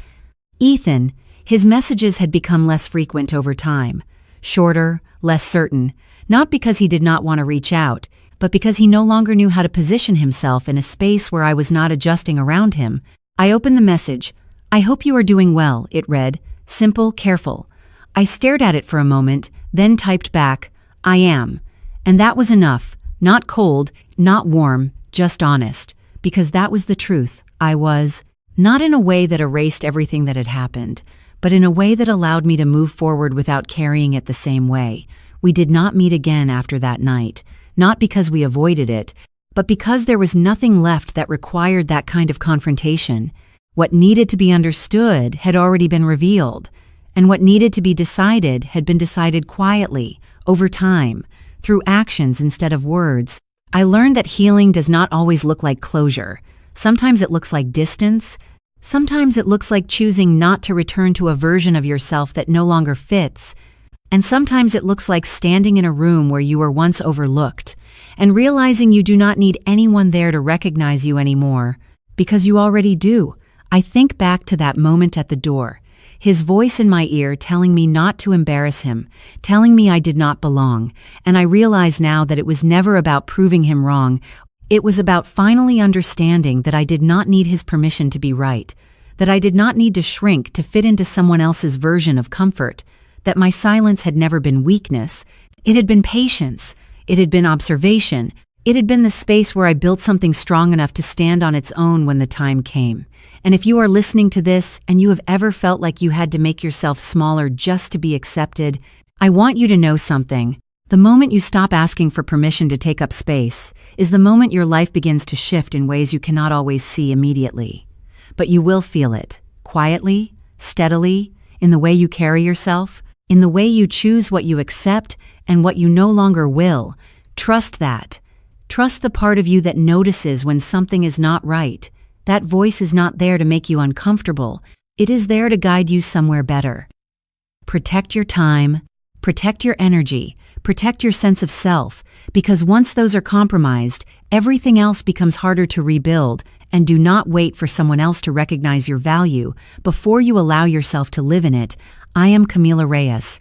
Ethan. His messages had become less frequent over time, shorter, less certain, not because he did not want to reach out, but because he no longer knew how to position himself in a space where I was not adjusting around him. I opened the message. I hope you are doing well, it read, Simple, careful. I stared at it for a moment, then typed back, "I am." And that was enough. Not cold, not warm, just honest. Because that was the truth. I was. Not in a way that erased everything that had happened, but in a way that allowed me to move forward without carrying it the same way. We did not meet again after that night. Not because we avoided it, but because there was nothing left that required that kind of confrontation. What needed to be understood had already been revealed, and what needed to be decided had been decided quietly, over time, through actions instead of words. I learned that healing does not always look like closure. Sometimes it looks like distance. Sometimes it looks like choosing not to return to a version of yourself that no longer fits. And sometimes it looks like standing in a room where you were once overlooked and realizing you do not need anyone there to recognize you anymore, because you already do. I think back to that moment at the door, his voice in my ear telling me not to embarrass him, telling me I did not belong, and I realize now that it was never about proving him wrong. It was about finally understanding that I did not need his permission to be right, that I did not need to shrink to fit into someone else's version of comfort, that my silence had never been weakness. It had been patience. It had been observation. It had been the space where I built something strong enough to stand on its own when the time came. And if you are listening to this and you have ever felt like you had to make yourself smaller just to be accepted, I want you to know something. The moment you stop asking for permission to take up space is the moment your life begins to shift in ways you cannot always see immediately. But you will feel it, quietly, steadily, in the way you carry yourself, in the way you choose what you accept and what you no longer will. Trust that. Trust the part of you that notices when something is not right. That voice is not there to make you uncomfortable. It is there to guide you somewhere better. Protect your time, protect your energy, protect your sense of self, because once those are compromised, everything else becomes harder to rebuild. And do not wait for someone else to recognize your value before you allow yourself to live in it. I am Camila Reyes.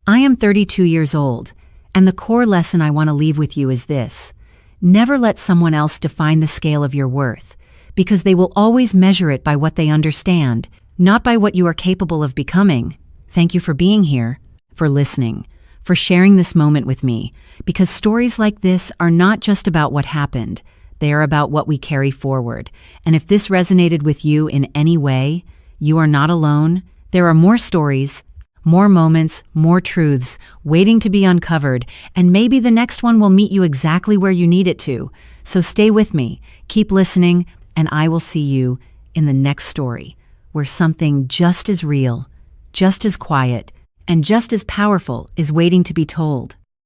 I am 32 years old, and the core lesson I want to leave with you is this. Never let someone else define the scale of your worth, because they will always measure it by what they understand, not by what you are capable of becoming. Thank you for being here, for listening, for sharing this moment with me, because stories like this are not just about what happened. They are about what we carry forward. And if this resonated with you in any way, you are not alone. There are more stories, more moments, more truths waiting to be uncovered, and maybe the next one will meet you exactly where you need it to. So stay with me, keep listening, and I will see you in the next story, where something just as real, just as quiet, and just as powerful is waiting to be told.